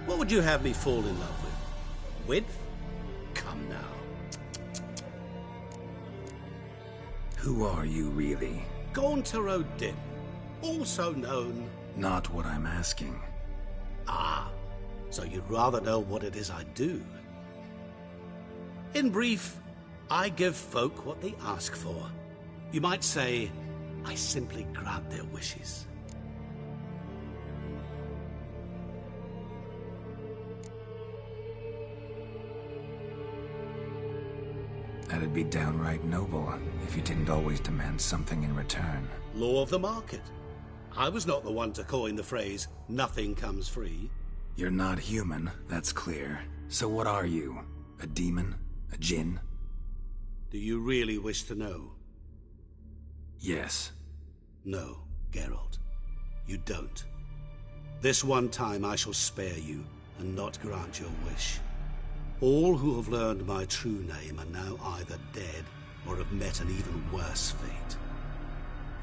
What would you have me fall in love with? Width? Come now. Who are you, really? Gaunter O'Dim, also known... Not what I'm asking. Ah, so you'd rather know what it is I do. In brief, I give folk what they ask for. You might say, I simply grant their wishes. That'd be downright noble if you didn't always demand something in return. Law of the market. I was not the one to coin the phrase, nothing comes free. You're not human, that's clear. So what are you? A demon? A djinn? Do you really wish to know? Yes. No, Geralt. You don't. This one time I shall spare you and not grant your wish. All who have learned my true name are now either dead or have met an even worse fate.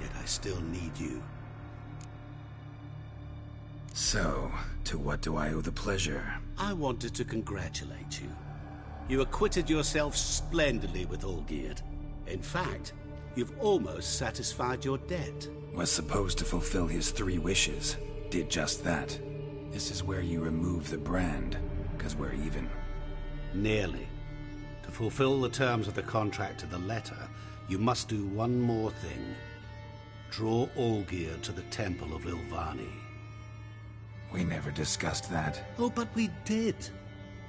Yet I still need you. So, to what do I owe the pleasure? I wanted to congratulate you. You acquitted yourself splendidly with Olgierd. In fact, you've almost satisfied your debt. Was supposed to fulfill his 3 wishes. Did just that. This is where you remove the brand, 'cause we're even. Nearly. To fulfill the terms of the contract to the letter, you must do one more thing. Draw Olgierd to the Temple of Lilvani. We never discussed that. Oh, but we did.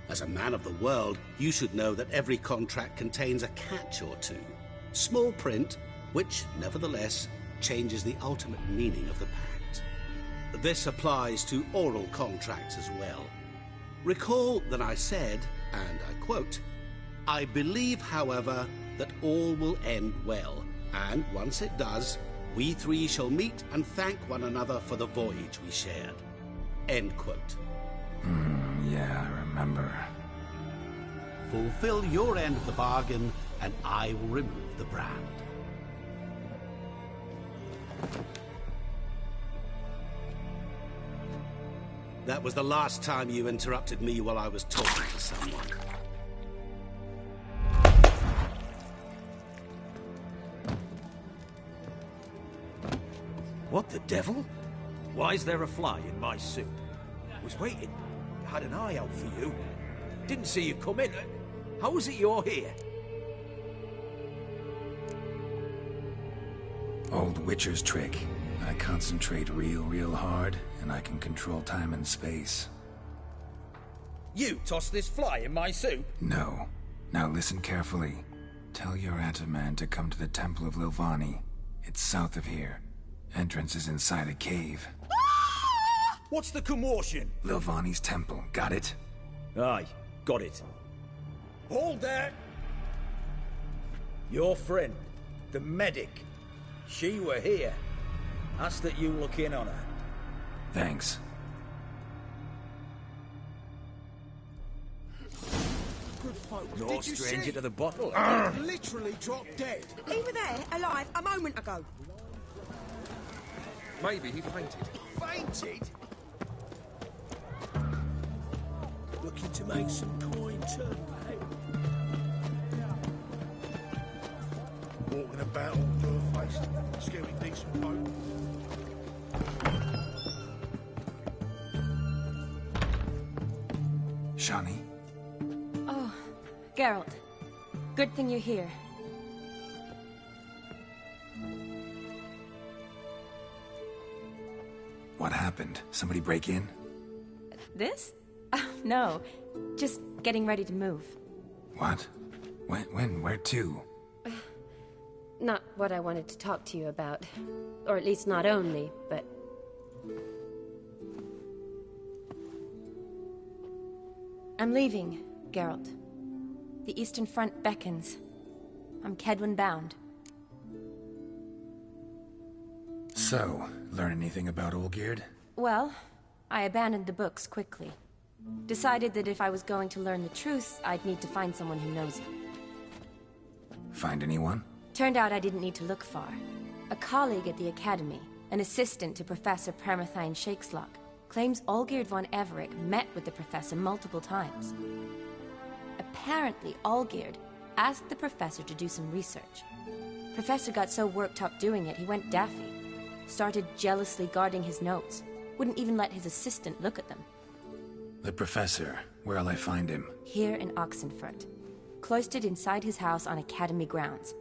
As a man of the world, you should know that every contract contains a catch or two. Small print, which, nevertheless, changes the ultimate meaning of the pact. This applies to oral contracts as well. Recall that I said, and I quote, I believe, however, that all will end well, and once it does, we 3 shall meet and thank one another for the voyage we shared. End quote. Yeah, I remember. Fulfill your end of the bargain, and I will remove the brand. That was the last time you interrupted me while I was talking to someone. What the devil? Why is there a fly in my soup? Was waiting. Had an eye out for you. Didn't see you come in. How is it you're here? Old Witcher's trick. I concentrate real hard, and I can control time and space. You tossed this fly in my soup? No. Now listen carefully. Tell your Ataman to come to the Temple of Lilvani. It's south of here. Entrance is inside a cave. What's the commotion? Lilvani's temple, got it? Aye, got it. Hold there! Your friend, the medic. She were here. Ask that you look in on her. Thanks. Good folk. No Did you stranger see? to the bottle. Literally dropped dead. He were there, alive, a moment ago. Maybe he fainted. Fainted? Looking to make some coin too, eh? Walking about all door-faced, scaring decent folk. Shani? Oh, Geralt. Good thing you're here. What happened? Somebody break in? This? No. Just getting ready to move. What? When? Where to? Not what I wanted to talk to you about. Or at least not only, but... I'm leaving, Geralt. The Eastern Front beckons. I'm Kedwin bound. So, learn anything about Olgierd? Well, I abandoned the books quickly. Decided that if I was going to learn the truth, I'd need to find someone who knows it. Find anyone? Turned out I didn't need to look far. A colleague at the Academy, an assistant to Professor Permathine Shakeslock, claims Olgierd von Everec met with the professor multiple times. Apparently, Olgierd asked the professor to do some research. Professor got so worked up doing it, he went daffy. Started jealously guarding his notes. Wouldn't even let his assistant look at them. The professor, where'll I find him? Here in Oxenfurt. Cloistered inside his house on Academy grounds.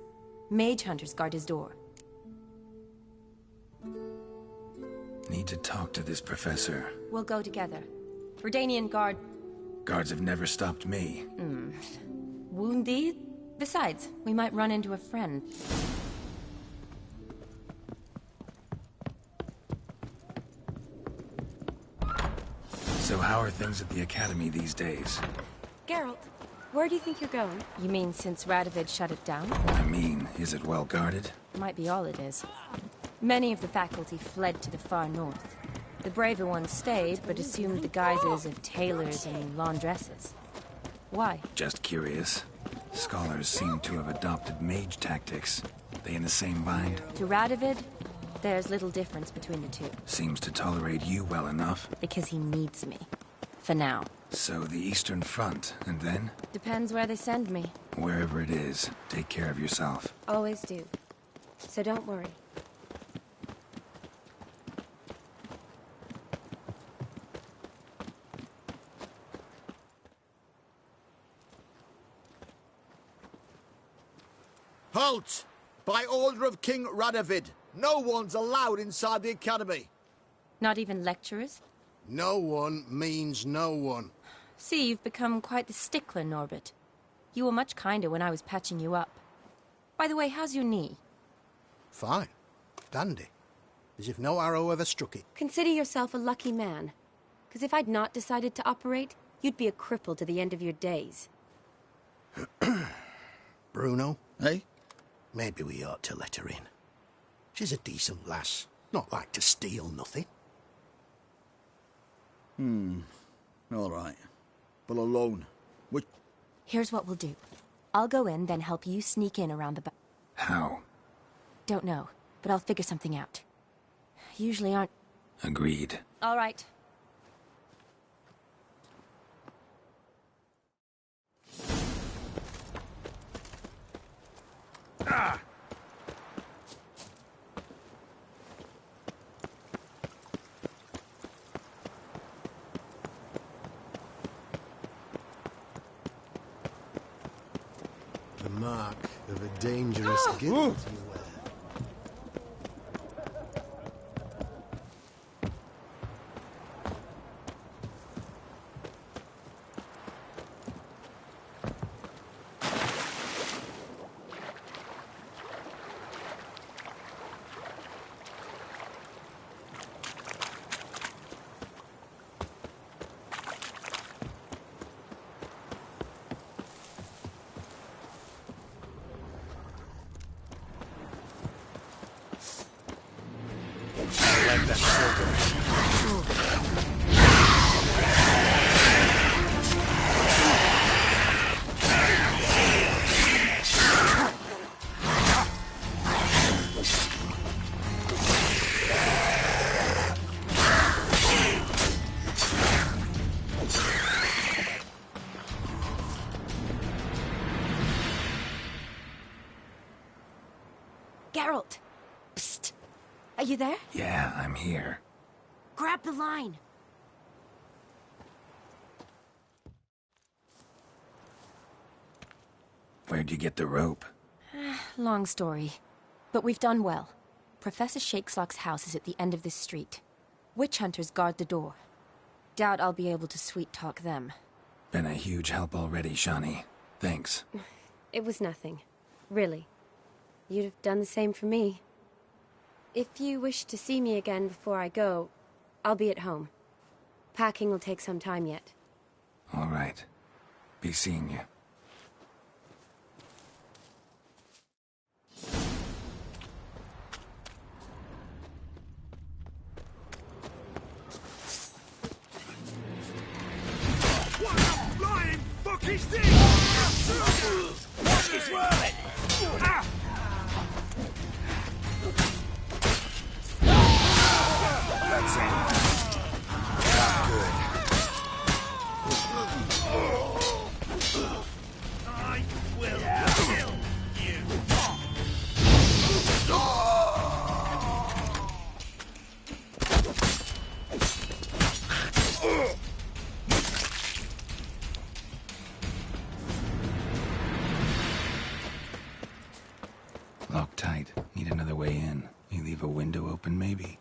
Mage hunters guard his door. Need to talk to this professor. We'll go together. Redanian guard... Guards have never stopped me. Wounded? Besides, we might run into a friend. So how are things at the Academy these days? Geralt, where do you think you're going? You mean since Radovid shut it down? I mean, is it well guarded? Might be all it is. Many of the faculty fled to the far north. The braver ones stayed, but assumed the guises of tailors and laundresses. Why? Just curious. Scholars seem to have adopted mage tactics. They in the same bind? To Radovid, there's little difference between the two. Seems to tolerate you well enough. Because he needs me. For now. So the Eastern Front, and then? Depends where they send me. Wherever it is, take care of yourself. Always do. So don't worry. Halt! By order of King Radovid, no one's allowed inside the Academy. Not even lecturers? No one means no one. See, you've become quite the stickler, Norbert. You were much kinder when I was patching you up. By the way, how's your knee? Fine. Dandy. As if no arrow ever struck it. Consider yourself a lucky man. Because if I'd not decided to operate, you'd be a cripple to the end of your days. Bruno, eh? Maybe we ought to let her in. She's a decent lass. Not like to steal nothing. All right. But alone. Here's what we'll do. I'll go in, then help you sneak in around the back. How? Don't know, but I'll figure something out. Usually aren't... Agreed. All right. Ah! The mark of a dangerous guild you wear. Geralt! Psst! Are you there? Yeah, I'm here. Grab the line! Where'd you get the rope? Long story. But we've done well. Professor Shakeslock's house is at the end of this street. Witch hunters guard the door. Doubt I'll be able to sweet-talk them. Been a huge help already, Shani. Thanks. It was nothing. Really. You'd have done the same for me. If you wish to see me again before I go, I'll be at home. Packing will take some time yet. All right. Be seeing you. What the flying fuck is this? Watch this whirling! Ah! That's it. Not good. I will kill you. a window open, maybe?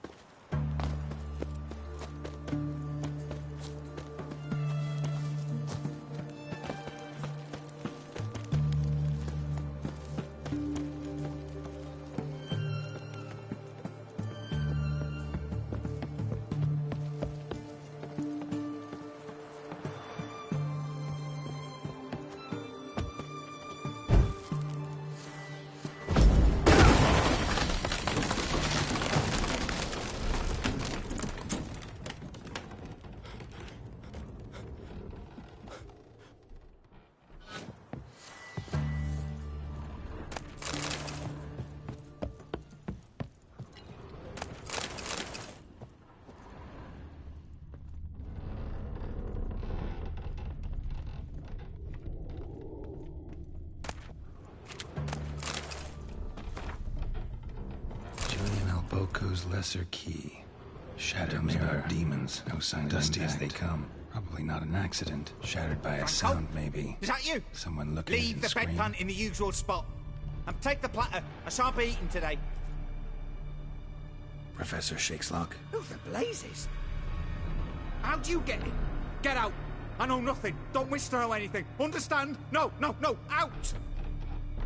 Boko's lesser key. Shadow mirror, demons, no sign dusty as they come. Probably not an accident. Shattered by a sound, maybe. Is that you? Someone looking Leave the bedpan in the usual spot. And take the platter. I shan't be eating today. Professor Shakeslock. Who the blazes? How'd you get in? Get out. I know nothing. Don't wish to know anything. Understand? No, no, no. Out!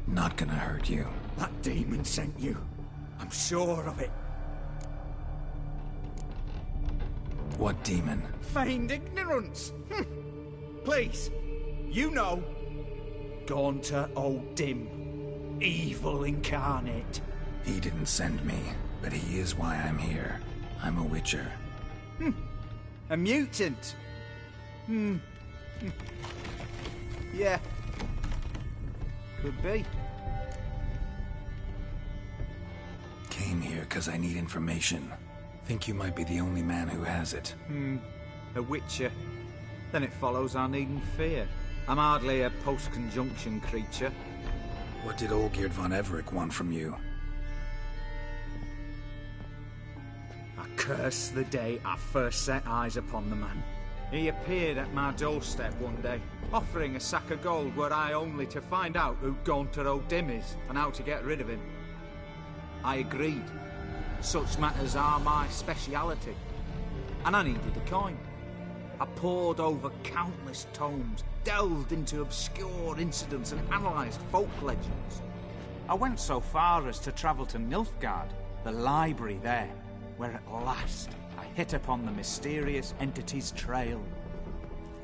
Not gonna hurt you. That demon sent you. I'm sure of it. What demon? Feigned ignorance. Please, you know. Gaunter O'Dim. Evil incarnate. He didn't send me, but he is why I'm here. I'm a witcher. A mutant. Yeah. Could be. Came here because I need information. Think you might be the only man who has it. A witcher. Then it follows I needn't fear. I'm hardly a post-conjunction creature. What did Olgierd von Everec want from you? I curse the day I first set eyes upon the man. He appeared at my doorstep one day, offering a sack of gold were I only to find out who Gaunter O'Dim is and how to get rid of him. I agreed. Such matters are my speciality. And I needed a coin. I pored over countless tomes, delved into obscure incidents and analysed folk legends. I went so far as to travel to Nilfgaard, the library there, where at last I hit upon the mysterious entity's trail.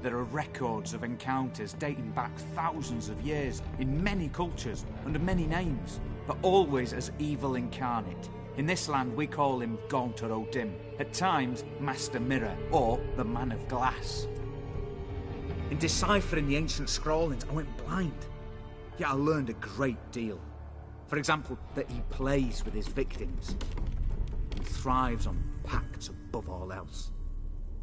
There are records of encounters dating back thousands of years in many cultures under many names, but always as evil incarnate. In this land we call him Gaunter O'Dim, at times Master Mirror or the Man of Glass. In deciphering the ancient scrawlings I went blind, yet I learned a great deal. For example, that he plays with his victims and thrives on pacts above all else.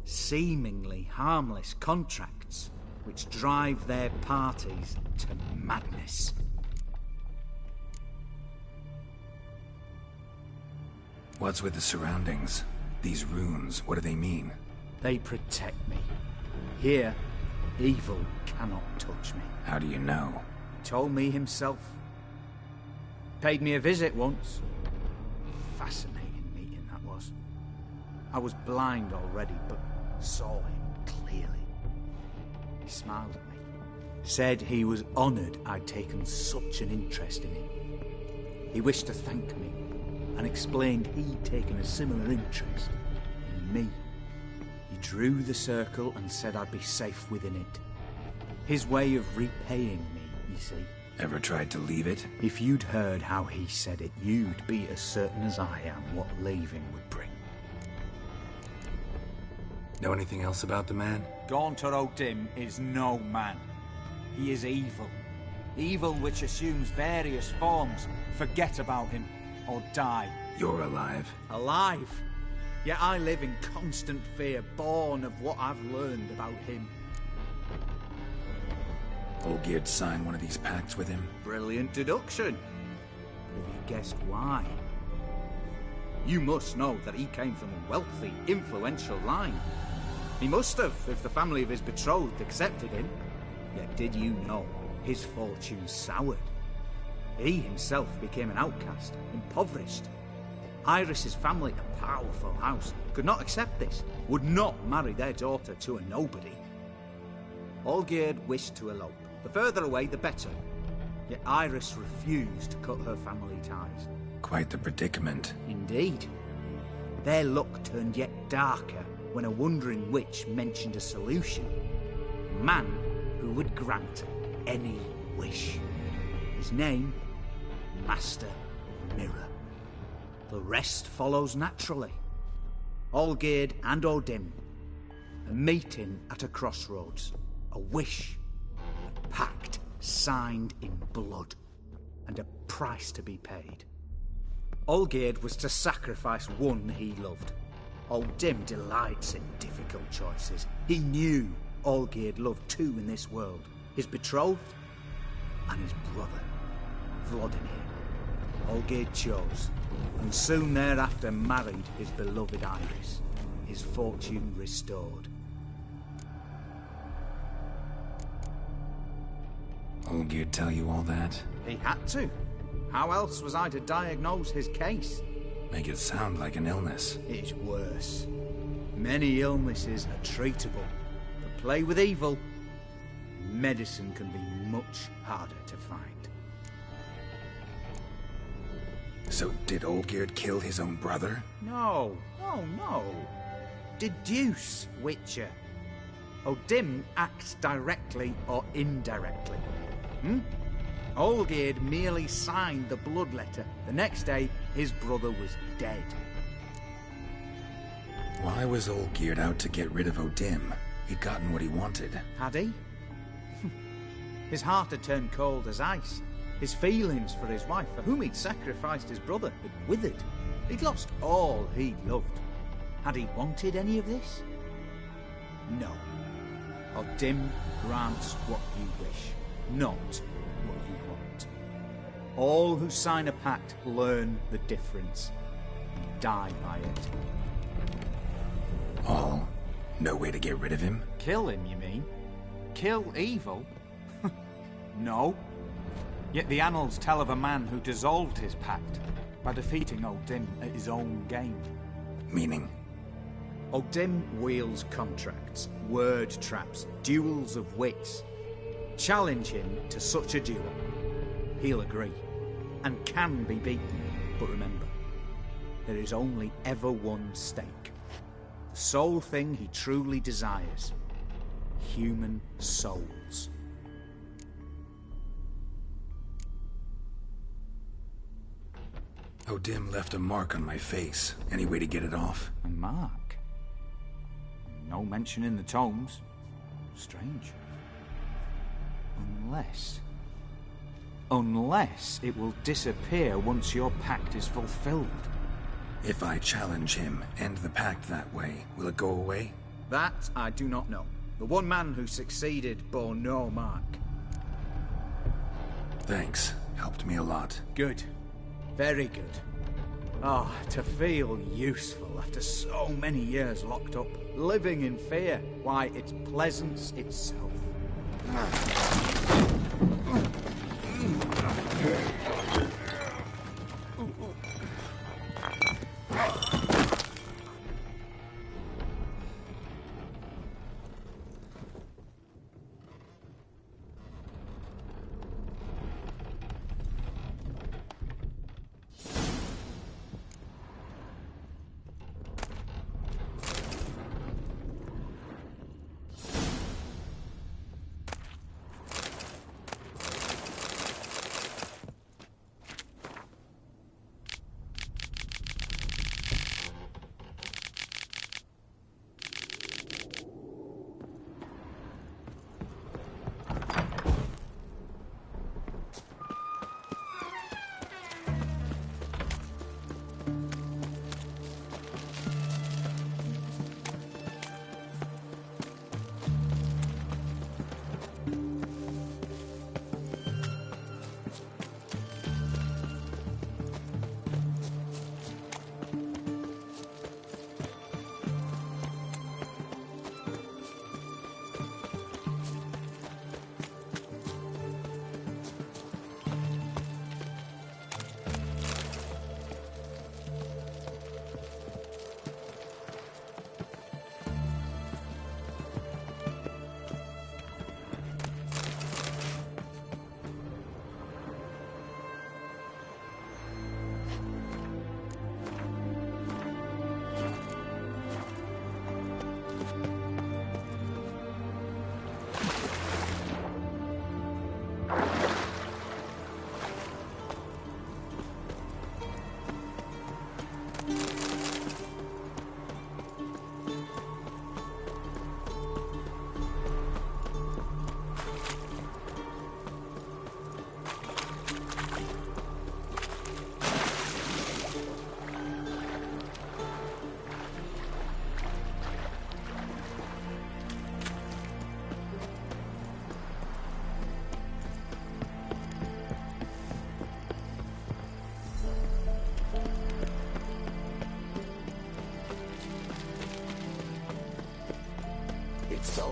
Seemingly harmless contracts which drive their parties to madness. What's with the surroundings? These runes, what do they mean? They protect me. Here, evil cannot touch me. How do you know? He told me himself. Paid me a visit once. Fascinating meeting that was. I was blind already, but saw him clearly. He smiled at me. Said he was honoured I'd taken such an interest in him. He wished to thank me, and explained he'd taken a similar interest in me. He drew the circle and said I'd be safe within it. His way of repaying me, you see. Ever tried to leave it? If you'd heard how he said it, you'd be as certain as I am what leaving would bring. Know anything else about the man? Gaunter O'Dim is no man. He is evil. Evil which assumes various forms. Forget about him. Or die. You're alive. Alive? Yet I live in constant fear, born of what I've learned about him. Olgierd signed one of these pacts with him? Brilliant deduction. But have you guessed why? You must know that he came from a wealthy, influential line. He must have, if the family of his betrothed accepted him. Yet did you know his fortune soured? He himself became an outcast, impoverished. Iris's family, a powerful house, could not accept this, would not marry their daughter to a nobody. Olgierd wished to elope. The further away, the better. Yet Iris refused to cut her family ties. Quite the predicament. Indeed. Their luck turned yet darker when a wandering witch mentioned a solution. A man who would grant any wish. His name, Master Mirror. The rest follows naturally. Olgierd and Odim, a meeting at a crossroads, a wish, a pact signed in blood, and a price to be paid. Olgierd was to sacrifice one he loved. Odim delights in difficult choices. He knew Olgierd loved two in this world, his betrothed and his brother, Vladimir. Olgierd chose, and soon thereafter married his beloved Iris, his fortune restored. Olgierd tell you all that? He had to. How else was I to diagnose his case? Make it sound like an illness. It's worse. Many illnesses are treatable, but play with evil, medicine can be much harder to find. So did Olgierd kill his own brother? No. Deduce, Witcher. Odim acts directly or indirectly. Olgierd merely signed the blood letter. The next day, his brother was dead. Why was Olgierd out to get rid of Odim? He'd gotten what he wanted. Had he? His heart had turned cold as ice. His feelings for his wife, for whom he'd sacrificed his brother, had withered. He'd lost all he'd loved. Had he wanted any of this? No. Odim grants what you wish, not what you want. All who sign a pact learn the difference and die by it. All? No way to get rid of him? Kill him, you mean? Kill evil? No. Yet the annals tell of a man who dissolved his pact by defeating Odim at his own game. Meaning? Odim wields contracts, word traps, duels of wits. Challenge him to such a duel. He'll agree, and can be beaten. But remember, there is only ever one stake. The sole thing he truly desires. Human souls. Odim left a mark on my face. Any way to get it off? A mark? No mention in the tomes. Strange. Unless it will disappear once your pact is fulfilled. If I challenge him, end the pact that way, will it go away? That I do not know. The one man who succeeded bore no mark. Thanks. Helped me a lot. Good. Very good. To feel useful after so many years locked up, living in fear. Why, it's pleasance itself.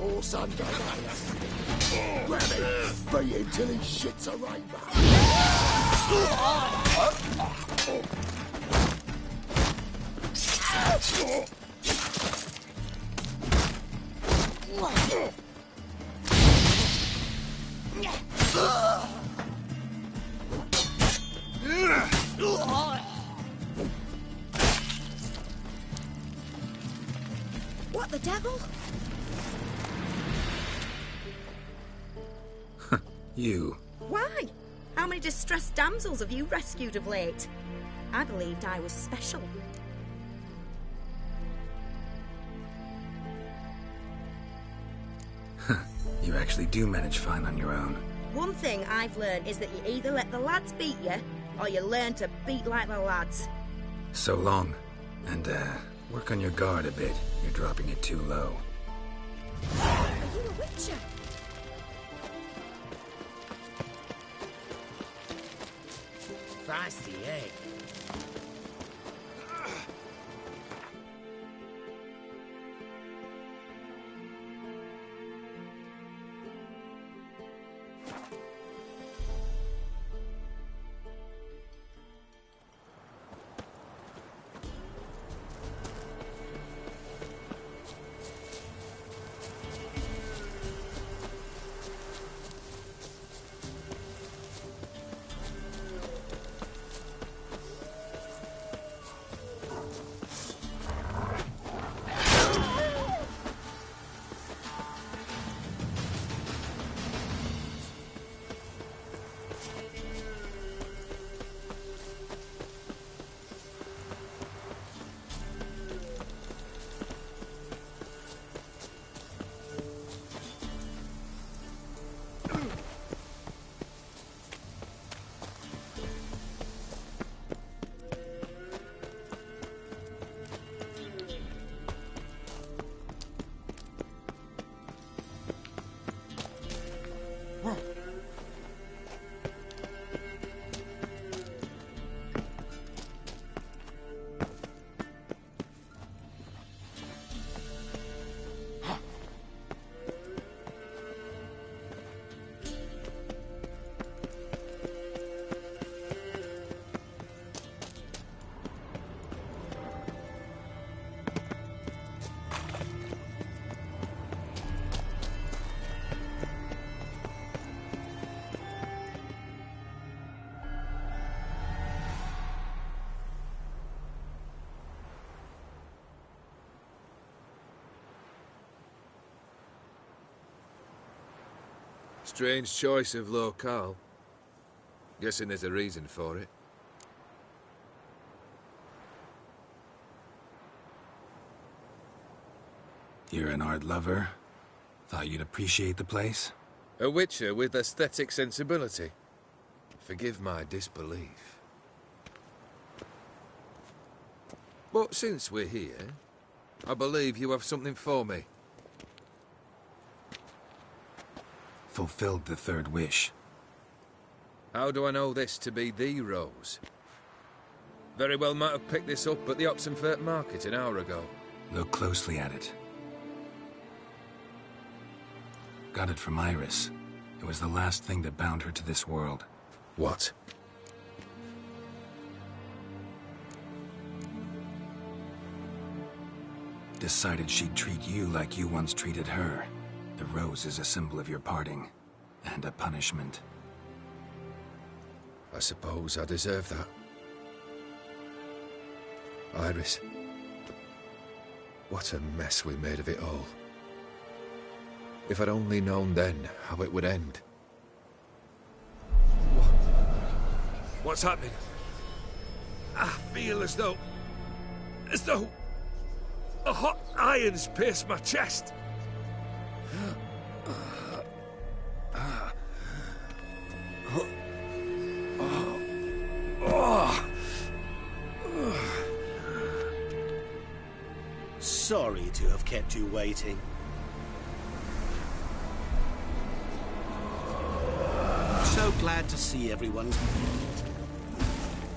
horse under knife. Grab him, beat him till he shits a rainbow. What the devil? You. Why? How many distressed damsels have you rescued of late? I believed I was special. You actually do manage fine on your own. One thing I've learned is that you either let the lads beat you, or you learn to beat like the lads. So long. And, work on your guard a bit. You're dropping it too low. Are you a witcher? Feisty egg. Strange choice of locale. Guessing there's a reason for it. You're an art lover? Thought you'd appreciate the place? A witcher with aesthetic sensibility. Forgive my disbelief. But since we're here, I believe you have something for me. Fulfilled the third wish. How do I know this to be the rose? Very well might have picked this up at the Oxenfurt market an hour ago. Look closely at it. Got it from Iris. It was the last thing that bound her to this world. What? Decided she'd treat you like you once treated her. The rose is a symbol of your parting, and a punishment. I suppose I deserve that. Iris. What a mess we made of it all. If I'd only known then how it would end. What's happening? I feel as though a hot iron's pierced my chest. Sorry to have kept you waiting. So glad to see everyone's moved.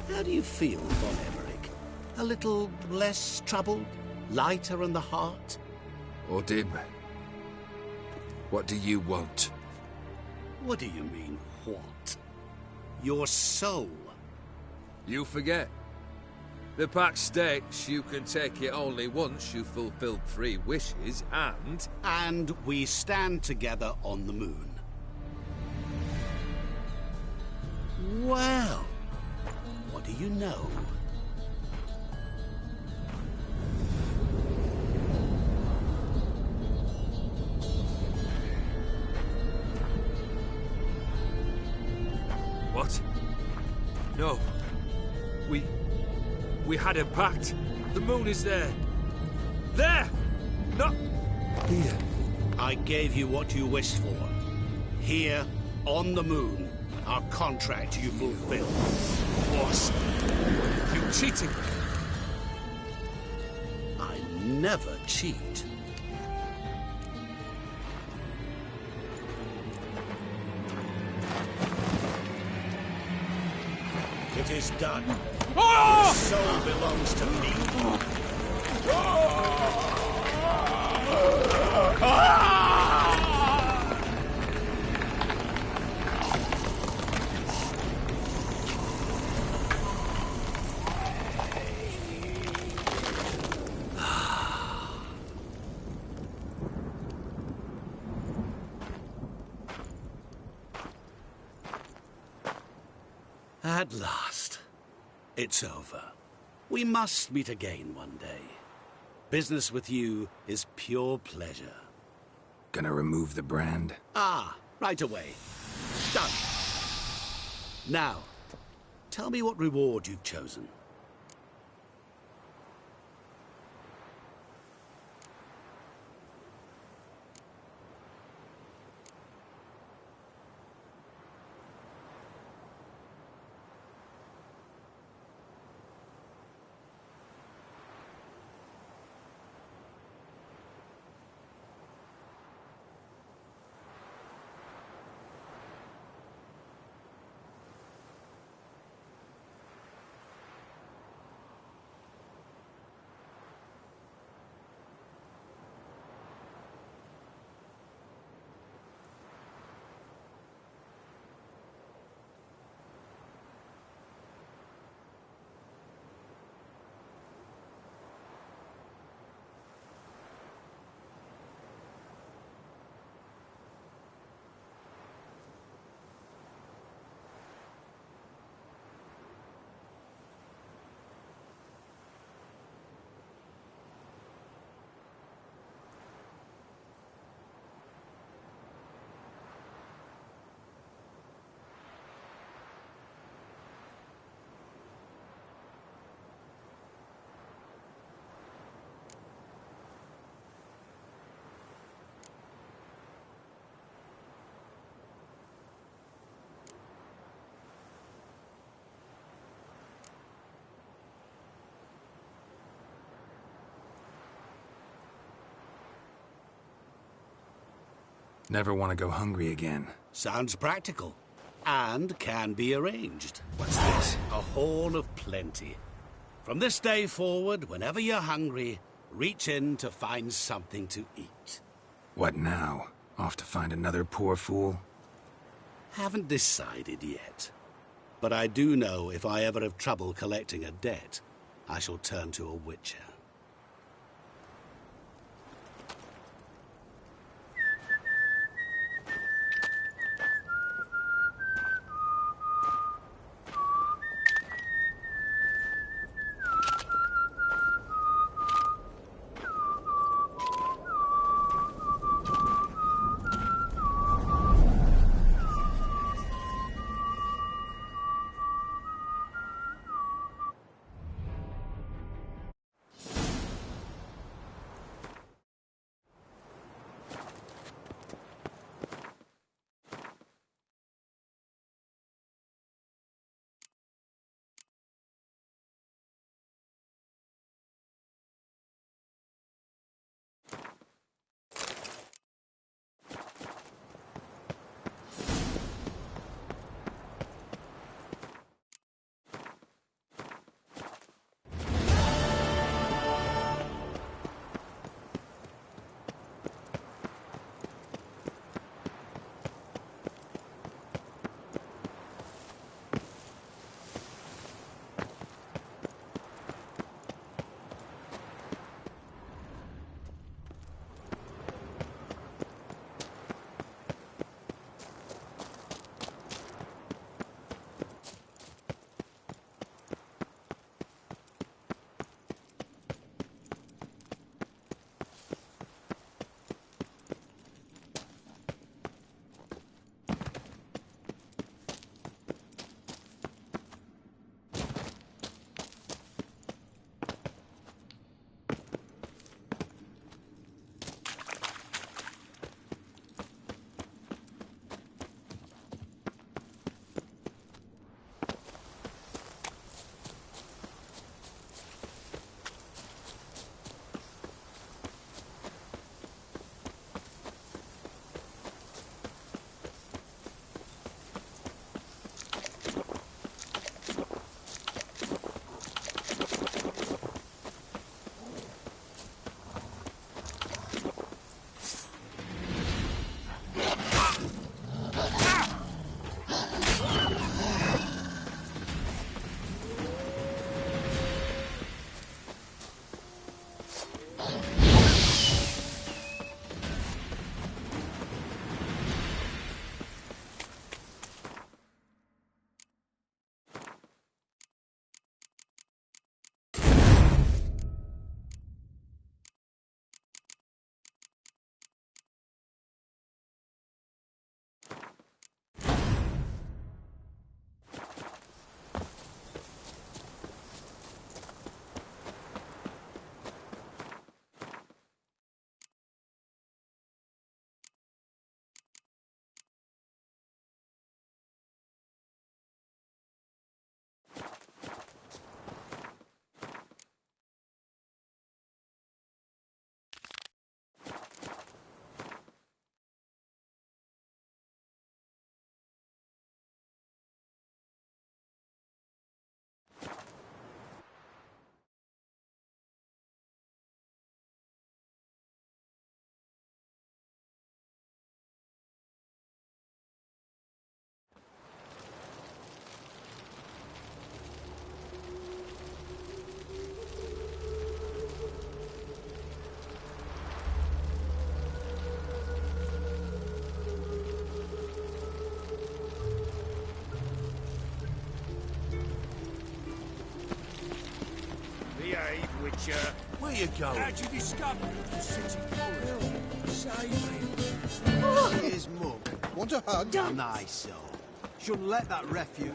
How do you feel, Von Emmerich? A little less troubled? Lighter in the heart? Or dim. What do you want? What do you mean, what? Your soul. You forget. The pact states you can take it only once you've fulfilled 3 wishes, and... And we stand together on the moon. Well, what do you know? What? No. We had a pact. The moon is there. There! Not here. I gave you what you wished for. Here, on the moon, our contract you fulfilled. Boss, you cheating. I never cheat. It is done. Oh! The soul belongs to me. At last. It's over. We must meet again one day. Business with you is pure pleasure. Gonna remove the brand? Ah, right away. Done. Now, tell me what reward you've chosen. Never want to go hungry again. Sounds practical. And can be arranged. What's this? A horn of plenty. From this day forward, whenever you're hungry, reach in to find something to eat. What now? Off to find another poor fool? Haven't decided yet. But I do know if I ever have trouble collecting a debt, I shall turn to a witcher. adventure. Where you going? How'd you discover it was the city full? Save me. Here's Mug. Want a hug? Don't. Nice soul. Shouldn't let that refuse...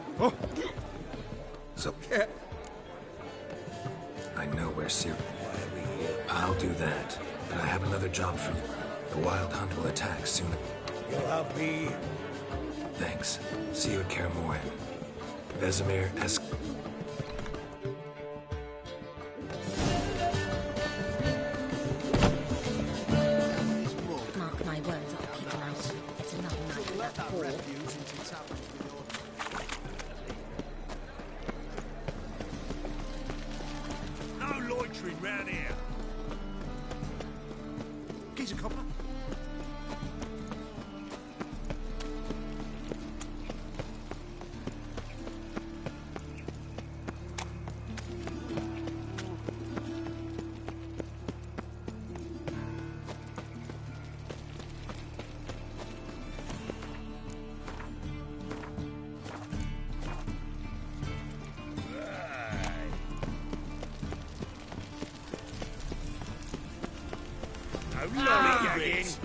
So... I know where Sir... I'll do that, but I have another job for you. The Wild Hunt will attack soon. You'll have me. Thanks. See you at Kaer Morhen. Vesemir has... Mark my words, I'll keep him out. It's another night for that poor. No loitering round here. Geezer copper. No lollygagging.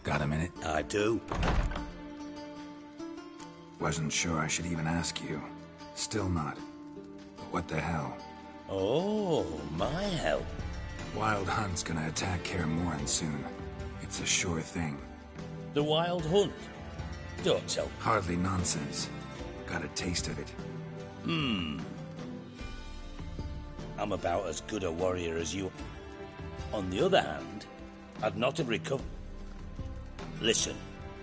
Got a minute? I do. Wasn't sure I should even ask you. Still not. But what the hell? Oh, my help. Wild Hunt's gonna attack Kaer Morhen soon. It's a sure thing. The Wild Hunt? Don't tell. Hardly nonsense. Got a taste of it. I'm about as good a warrior as you. On the other hand, I'd not have recovered. Listen,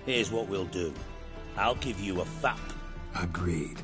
here's what we'll do. I'll give you a fap. Agreed.